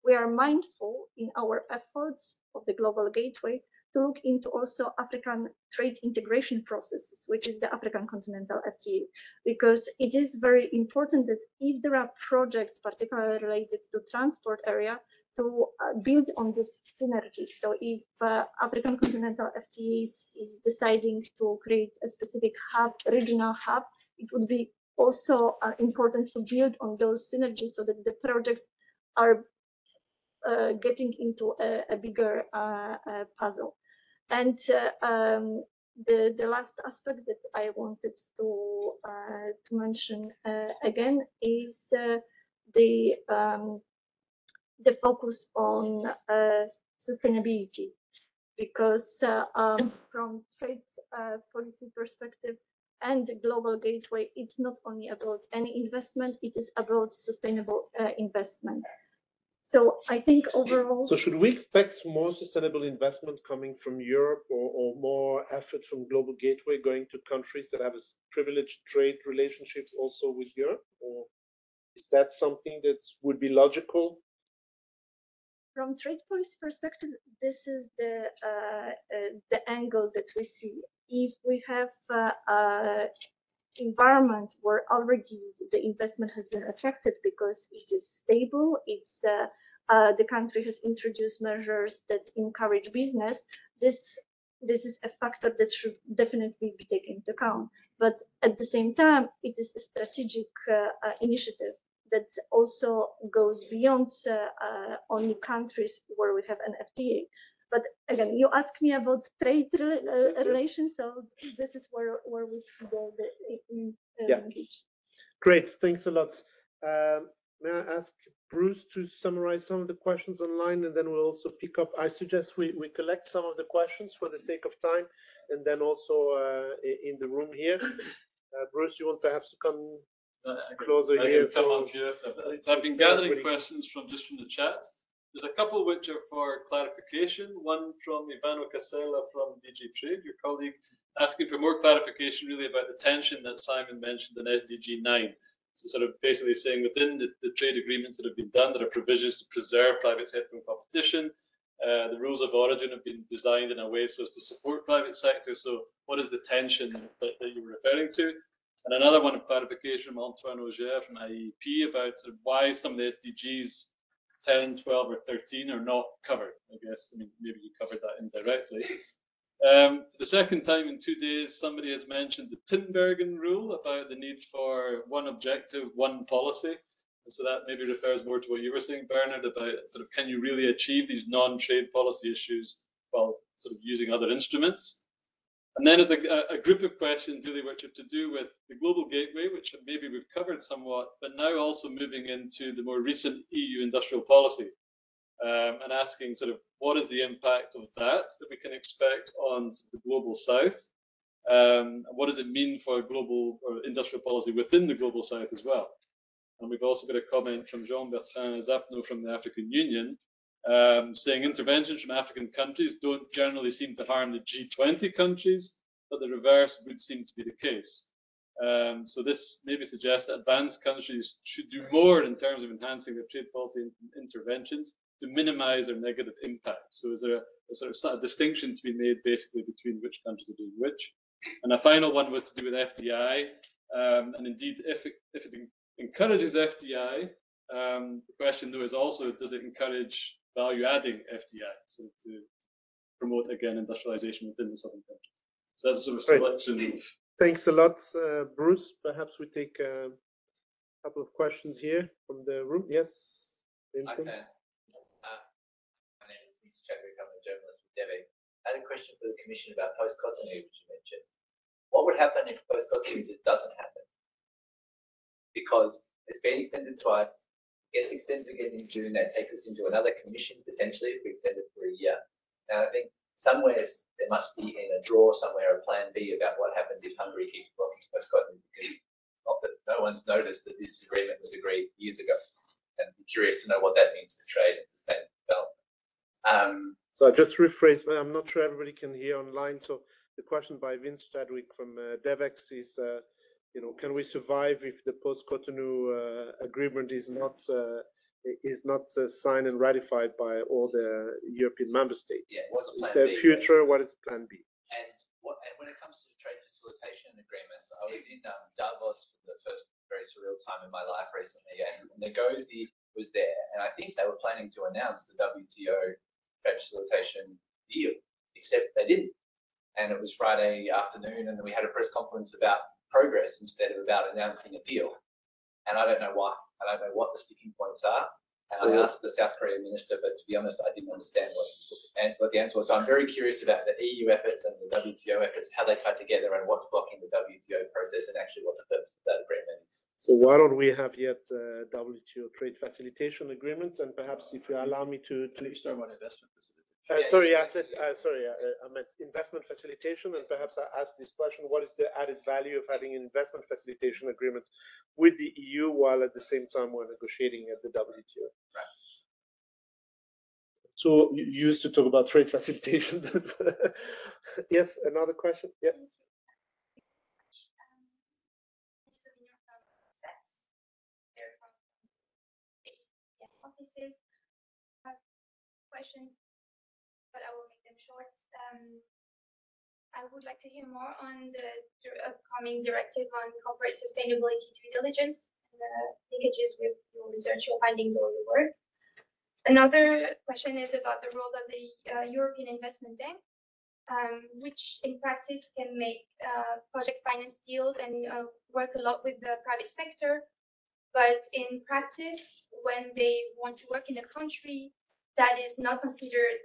we are mindful in our efforts of the Global Gateway to look into also African trade integration processes, which is the African Continental FTA, because it is very important that if there are projects particularly related to transport area, to build on this synergy. So if African Continental FTA is deciding to create a specific hub, regional hub, it would be also important to build on those synergies so that the projects are getting into a bigger puzzle. And the last aspect that I wanted to mention again is the focus on sustainability, because from trade policy perspective and the Global Gateway, it's not only about any investment, it is about sustainable investment. So I think overall. So should we expect more sustainable investment coming from Europe, or more effort from Global Gateway going to countries that have a privileged trade relationships also with Europe? Or is that something that would be logical? From trade policy perspective, this is the angle that we see. If we have environment where already the investment has been attracted because it is stable, it's the country has introduced measures that encourage business, this is a factor that should definitely be taken into account. But at the same time, it is a strategic initiative that also goes beyond only countries where we have an FTA. But again, you asked me about trade relations, so this is where we see the linkage. Great, thanks a lot. May I ask Bruce to summarize some of the questions online, and then we'll also pick up. I suggest we collect some of the questions for the sake of time, and then also in the room here. Bruce, you want perhaps to come closer here? So I've been gathering questions from the chat. There's a couple which are for clarification. One from Ivano Casella from DG Trade, your colleague, asking for more clarification really about the tension that Simon mentioned in SDG 9. So sort of basically saying within the trade agreements that have been done, there are provisions to preserve private sector and competition. The rules of origin have been designed in a way so as to support private sector. So what is the tension that you were referring to? And another one of clarification from Antoine Auger from IEP about sort of why some of the SDGs 10, 12, or 13 are not covered. I guess, I mean, maybe you covered that indirectly. For the second time in 2 days, somebody has mentioned the Tinbergen rule about the need for one objective, one policy. And so that maybe refers more to what you were saying, Bernard, about sort of can you really achieve these non-trade policy issues while sort of using other instruments? And then there's a group of questions really which are to do with the Global Gateway, which maybe we've covered somewhat, but now also moving into the more recent EU industrial policy, and asking sort of what is the impact of that we can expect on the Global South? What does it mean for global or industrial policy within the Global South as well? And we've also got a comment from Jean-Bertrand Zapno from the African Union, saying interventions from African countries don't generally seem to harm the G20 countries, but the reverse would seem to be the case. So this maybe suggests that advanced countries should do more in terms of enhancing their trade policy interventions to minimize their negative impact. So is there a sort of distinction to be made basically between which countries are doing which? And a final one was to do with FDI. And indeed, if it encourages FDI, the question though is also, does it encourage value-adding FDI, so to promote again industrialization within the southern countries? So that's a sort of selection of. Thanks a lot, Bruce. Perhaps we take a couple of questions here from the room. Yes, Vincent. Okay. My name is Nick Chadwick. I'm a journalist with DEVE. I had a question for the Commission about post-continuity, which you mentioned. What would happen if post-continuity just doesn't happen? Because it's been extended twice, gets extended again in June, that takes us into another commission potentially if we extend it for a year. Now I think somewhere there must be in a drawer somewhere a plan B about what happens if Hungary keeps blocking post-cotonou, because not that no one's noticed that this agreement was agreed years ago. And I'm curious to know what that means for trade and sustainable development. So I just rephrase, but I'm not sure everybody can hear online. So the question by Vince Chadwick from DevEx is, can we survive if the post-Cotonou agreement is not signed and ratified by all the European member states? Yeah, what's is there a future? What is Plan B? And when it comes to trade facilitation agreements, I was in Davos for the first very surreal time in my life recently, and Ngozi was there, and I think they were planning to announce the WTO trade facilitation deal, except they didn't. And it was Friday afternoon, and we had a press conference about progress instead of about announcing a deal. And I don't know why. I don't know what the sticking points are. And I asked the South Korean minister, but to be honest, I didn't understand what the answer was. So I'm very curious about the EU efforts and the WTO efforts, how they tie together, and what's blocking the WTO process, and actually what the purpose of that agreement is. So why don't we have yet WTO trade facilitation agreement? And perhaps if you allow me to start on investment facilitation. Sorry, I said, I meant investment facilitation, and perhaps I asked this question: what is the added value of having an investment facilitation agreement with the EU while at the same time we're negotiating at the WTO? Right. So you used to talk about trade facilitation. Yes, another question? Yeah. Offices have questions, but I will make them short. I would like to hear more on the upcoming directive on corporate sustainability due diligence and the linkages with your research, your findings, or your work. Another question is about the role of the European Investment Bank, which in practice can make project finance deals and work a lot with the private sector. But in practice, when they want to work in a country that is not considered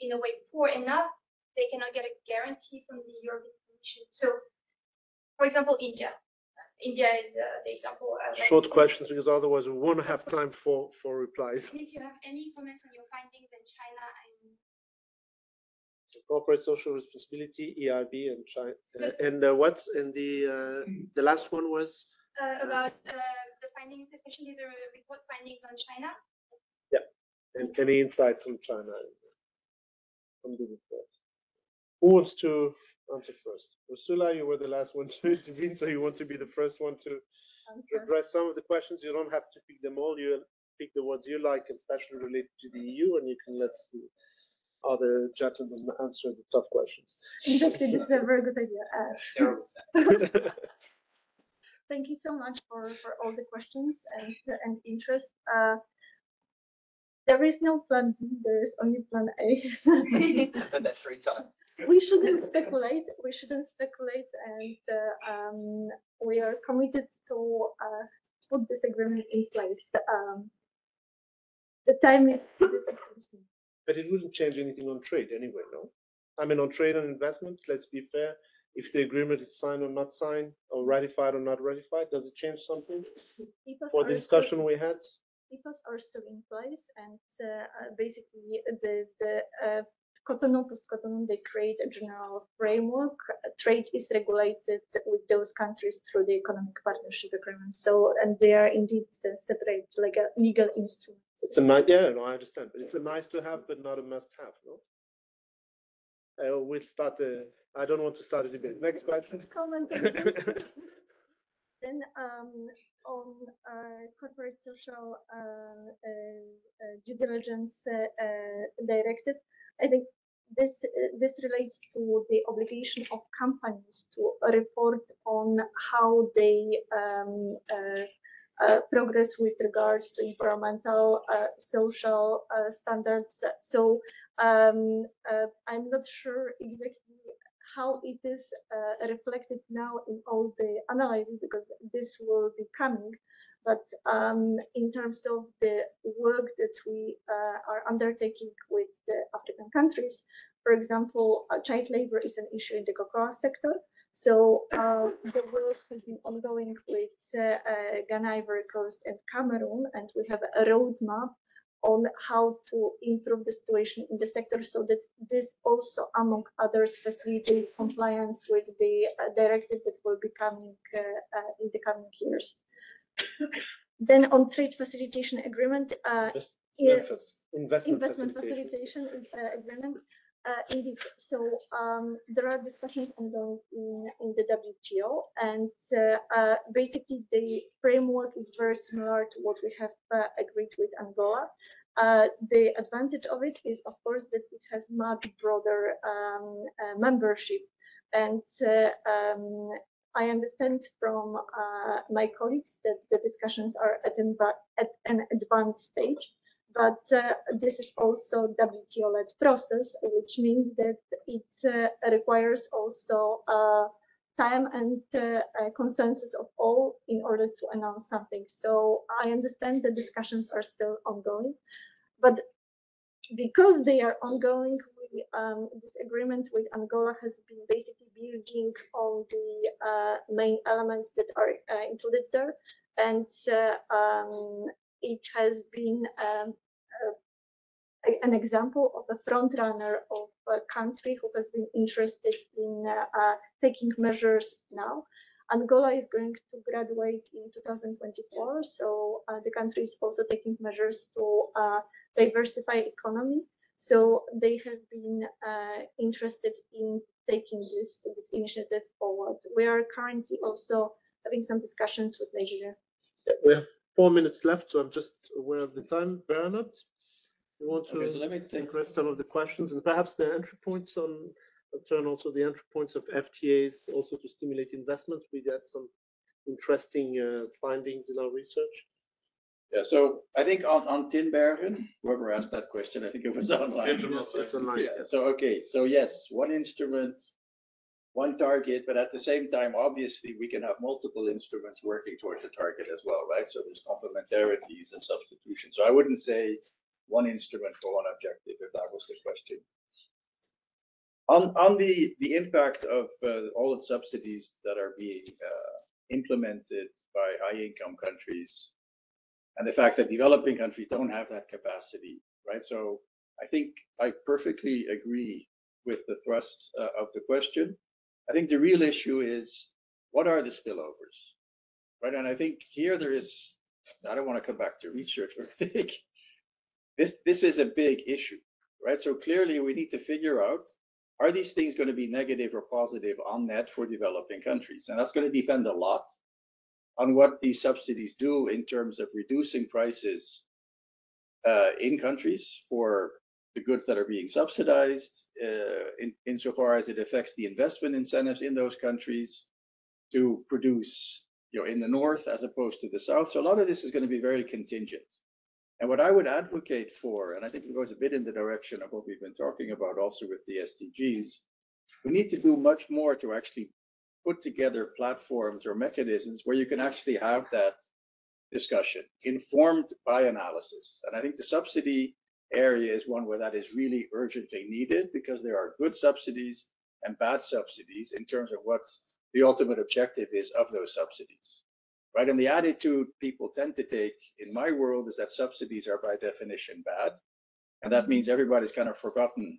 in a way poor enough, they cannot get a guarantee from the European Commission. So, for example, India. India is the example. Short questions, because otherwise we won't have time for replies. And if you have any comments on your findings in China and so corporate social responsibility, EIB, and China, and what? And the last one was about the findings, especially the report findings on China. Yeah, and any insights on China from the report? Who wants to answer first? Urszula, you were the last one to intervene, so you want to be the first one to address some of the questions. You don't have to pick them all. You pick the ones you like, and especially related to the EU, and you can let the other gentlemen answer the tough questions. Exactly, this is a very good idea. Terrible. Thank you so much for all the questions and interest. There is no plan B, there is only plan A. And that's 3 times. We shouldn't speculate. We shouldn't speculate, and we are committed to put this agreement in place. The time is soon. But it wouldn't change anything on trade anyway, no? I mean, on trade and investment, let's be fair. If the agreement is signed or not signed, or ratified or not ratified, does it change something for the discussion we had? EPAs are still in place, and basically the Cotonou, post-Cotonou, they create a general framework. Trade is regulated with those countries through the economic partnership agreement. So, and they are indeed separate, like a legal instrument. It's a nice, yeah, no, I understand, but it's a nice to have, but not a must-have, no? We'll start. I don't want to start a debate. Next question. Comment. Then on corporate social due diligence directive, I think this relates to the obligation of companies to report on how they progress with regards to environmental, social standards. So I'm not sure exactly how it is reflected now in all the analysis, because this will be coming. But in terms of the work that we are undertaking with the African countries, for example, child labor is an issue in the cocoa sector. So the work has been ongoing with Ghana, Ivory Coast, and Cameroon, and we have a roadmap on how to improve the situation in the sector, so that this also, among others, facilitates compliance with the directive that will be coming in the coming years. Then on trade facilitation agreement, investment facilitation agreement. Indeed, so there are discussions ongoing in the WTO, and basically the framework is very similar to what we have agreed with Angola. The advantage of it is, of course, that it has much broader membership, and I understand from my colleagues that the discussions are at an advanced stage. But this is also WTO-led process, which means that it requires also time and consensus of all in order to announce something. So I understand the discussions are still ongoing, but because they are ongoing, this agreement with Angola has been basically building on the main elements that are included there, and it has been an example of a front runner of a country who has been interested in taking measures now. Angola is going to graduate in 2024, so the country is also taking measures to diversify economy. So they have been interested in taking this initiative forward. We are currently also having some discussions with Nigeria. We have 4 minutes left, so I'm just aware of the time. Bernard, you want to address some of the questions and perhaps the entry points on, turn also the entry points of FTAs also to stimulate investment. We got some interesting findings in our research. Yeah, so I think on Tinbergen, whoever asked that question, I think it was online. It's online. Yeah. So okay, so yes, one instrument, one target, but at the same time, obviously, we can have multiple instruments working towards a target as well, right? So there's complementarities and substitution. So I wouldn't say one instrument for one objective, if that was the question. On the impact of all the subsidies that are being implemented by high-income countries, and the fact that developing countries don't have that capacity, right? So I think I perfectly agree with the thrust of the question. I think the real issue is, what are the spillovers, right? And I think here there is, I don't want to come back to research, but I think this is a big issue, right? So clearly we need to figure out, are these things going to be negative or positive on net for developing countries? And that's going to depend a lot on what these subsidies do in terms of reducing prices in countries for the goods that are being subsidized, insofar as it affects the investment incentives in those countries to produce, in the north as opposed to the south. So a lot of this is going to be very contingent. And what I would advocate for, and I think it goes a bit in the direction of what we've been talking about also with the SDGs, we need to do much more to actually put together platforms or mechanisms where you can actually have that discussion informed by analysis. And I think the subsidy area is one where that is really urgently needed, because there are good subsidies and bad subsidies in terms of what the ultimate objective is of those subsidies, right? And the attitude people tend to take in my world is that subsidies are by definition bad. And that means everybody's kind of forgotten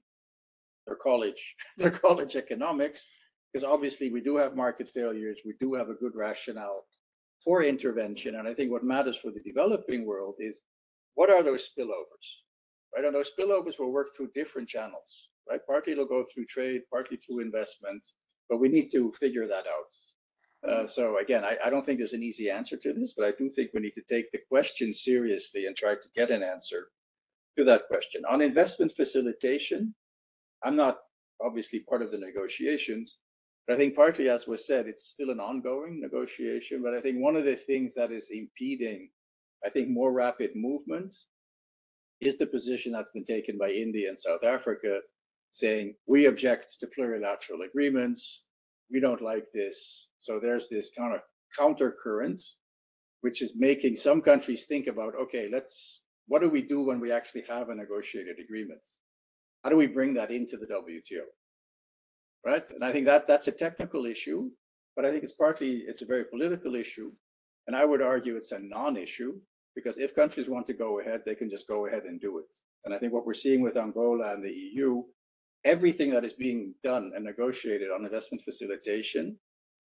their college economics, because obviously we do have market failures, we do have a good rationale for intervention. And I think what matters for the developing world is, what are those spillovers, right? And those spillovers will work through different channels, right? Partly it'll go through trade, partly through investment, but we need to figure that out. So again, I don't think there's an easy answer to this, but I do think we need to take the question seriously and try to get an answer to that question. On investment facilitation, I'm not obviously part of the negotiations, but I think partly, as was said, it's still an ongoing negotiation. But I think one of the things that is impeding, I think, more rapid movement is the position that's been taken by India and South Africa, saying, we object to plurilateral agreements, we don't like this. So there's this kind of counter current, which is making some countries think about, okay, what do we do when we actually have a negotiated agreement? How do we bring that into the WTO? Right? And I think that's a technical issue, but I think it's a very political issue. And I would argue it's a non-issue, Because if countries want to go ahead, they can just go ahead and do it. And I think what we're seeing with Angola and the EU, everything that is being done and negotiated on investment facilitation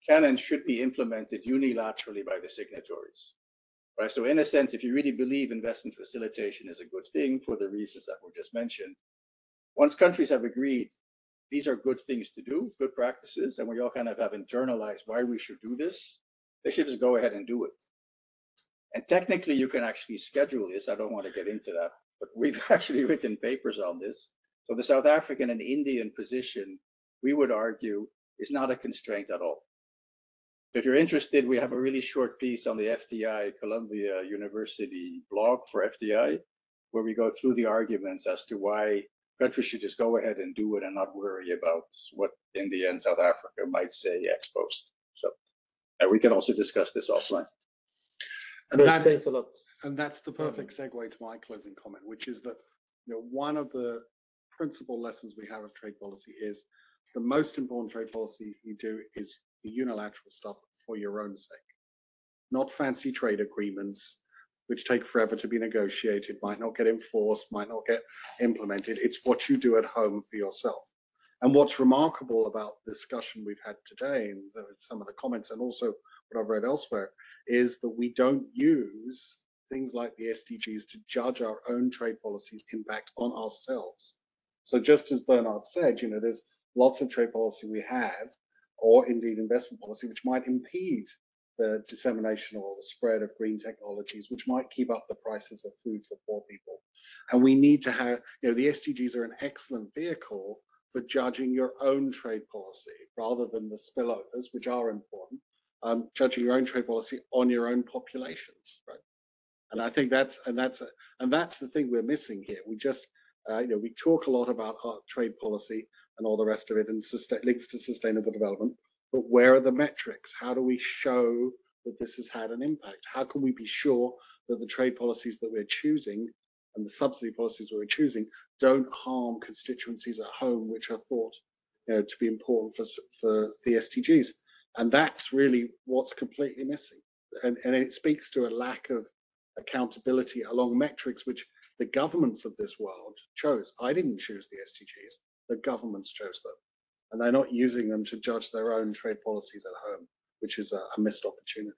can and should be implemented unilaterally by the signatories. Right? So in a sense, if you really believe investment facilitation is a good thing for the reasons that were just mentioned, once countries have agreed these are good things to do, good practices, and we all kind of have internalized why we should do this, they should just go ahead and do it. And technically, you can actually schedule this. I don't want to get into that, but we've actually written papers on this. So the South African and Indian position, we would argue, is not a constraint at all. If you're interested, we have a really short piece on the FDI Columbia University blog for FDI, where we go through the arguments as to why countries should just go ahead and do it and not worry about what India and South Africa might say ex post. So we can also discuss this offline. And that, thanks a lot. And that's the perfect segue to my closing comment, which is that one of the principal lessons we have of trade policy is the most important trade policy you do is the unilateral stuff for your own sake, not fancy trade agreements which take forever to be negotiated, might not get enforced, might not get implemented. It's what you do at home for yourself. And what's remarkable about the discussion we've had today and some of the comments and also what I've read elsewhere is that we don't use things like the SDGs to judge our own trade policies' impact on ourselves. So just as Bernard said, there's lots of trade policy we have, or indeed investment policy, which might impede the dissemination or the spread of green technologies, which might keep up the prices of food for poor people. And we need to have, the SDGs are an excellent vehicle for judging your own trade policy rather than the spillovers, which are important, judging your own trade policy on your own populations, right? And I think that's the thing we're missing here. We just, we talk a lot about our trade policy and all the rest of it and links to sustainable development, but where are the metrics? How do we show that this has had an impact? How can we be sure that the trade policies that we're choosing and the subsidy policies that we're choosing don't harm constituencies at home, which are thought to be important for the SDGs? And that's really what's completely missing. And it speaks to a lack of accountability along metrics which the governments of this world chose. I didn't choose the SDGs, the governments chose them. And they're not using them to judge their own trade policies at home, which is a missed opportunity.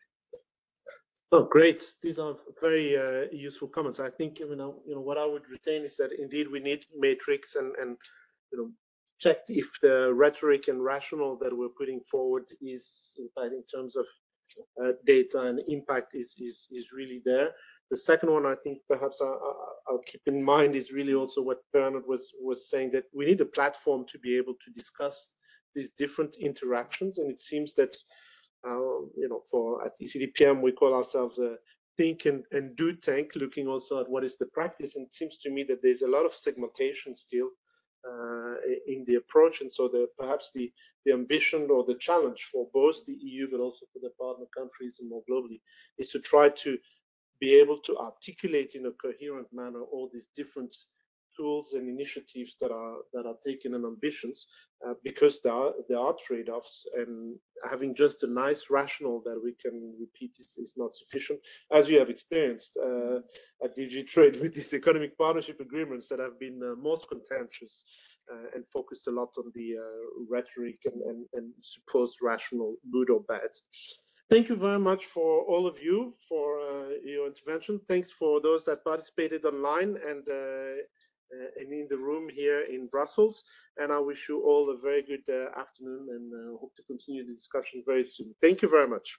Oh, great. These are very useful comments. I think, what I would retain is that indeed we need matrix and check if the rhetoric and rationale that we're putting forward is, in fact, in terms of data and impact is really there. The second one, I think perhaps I'll keep in mind is really also what Bernard was saying, that we need a platform to be able to discuss these different interactions. And it seems that, at ECDPM, we call ourselves a think and do tank, looking also at what is the practice. And it seems to me that there's a lot of segmentation still in the approach. And so perhaps the ambition or the challenge for both the EU, but also for the partner countries and more globally, is to try to be able to articulate in a coherent manner all these different tools and initiatives that are taken and ambitions, because there are trade-offs, and having just a nice rationale that we can repeat is not sufficient, as you have experienced at DG Trade with these economic partnership agreements that have been most contentious and focused a lot on the rhetoric and supposed rational, good or bad. Thank you very much for all of you for your intervention. Thanks for those that participated online and in the room here in Brussels. And I wish you all a very good afternoon and hope to continue the discussion very soon. Thank you very much.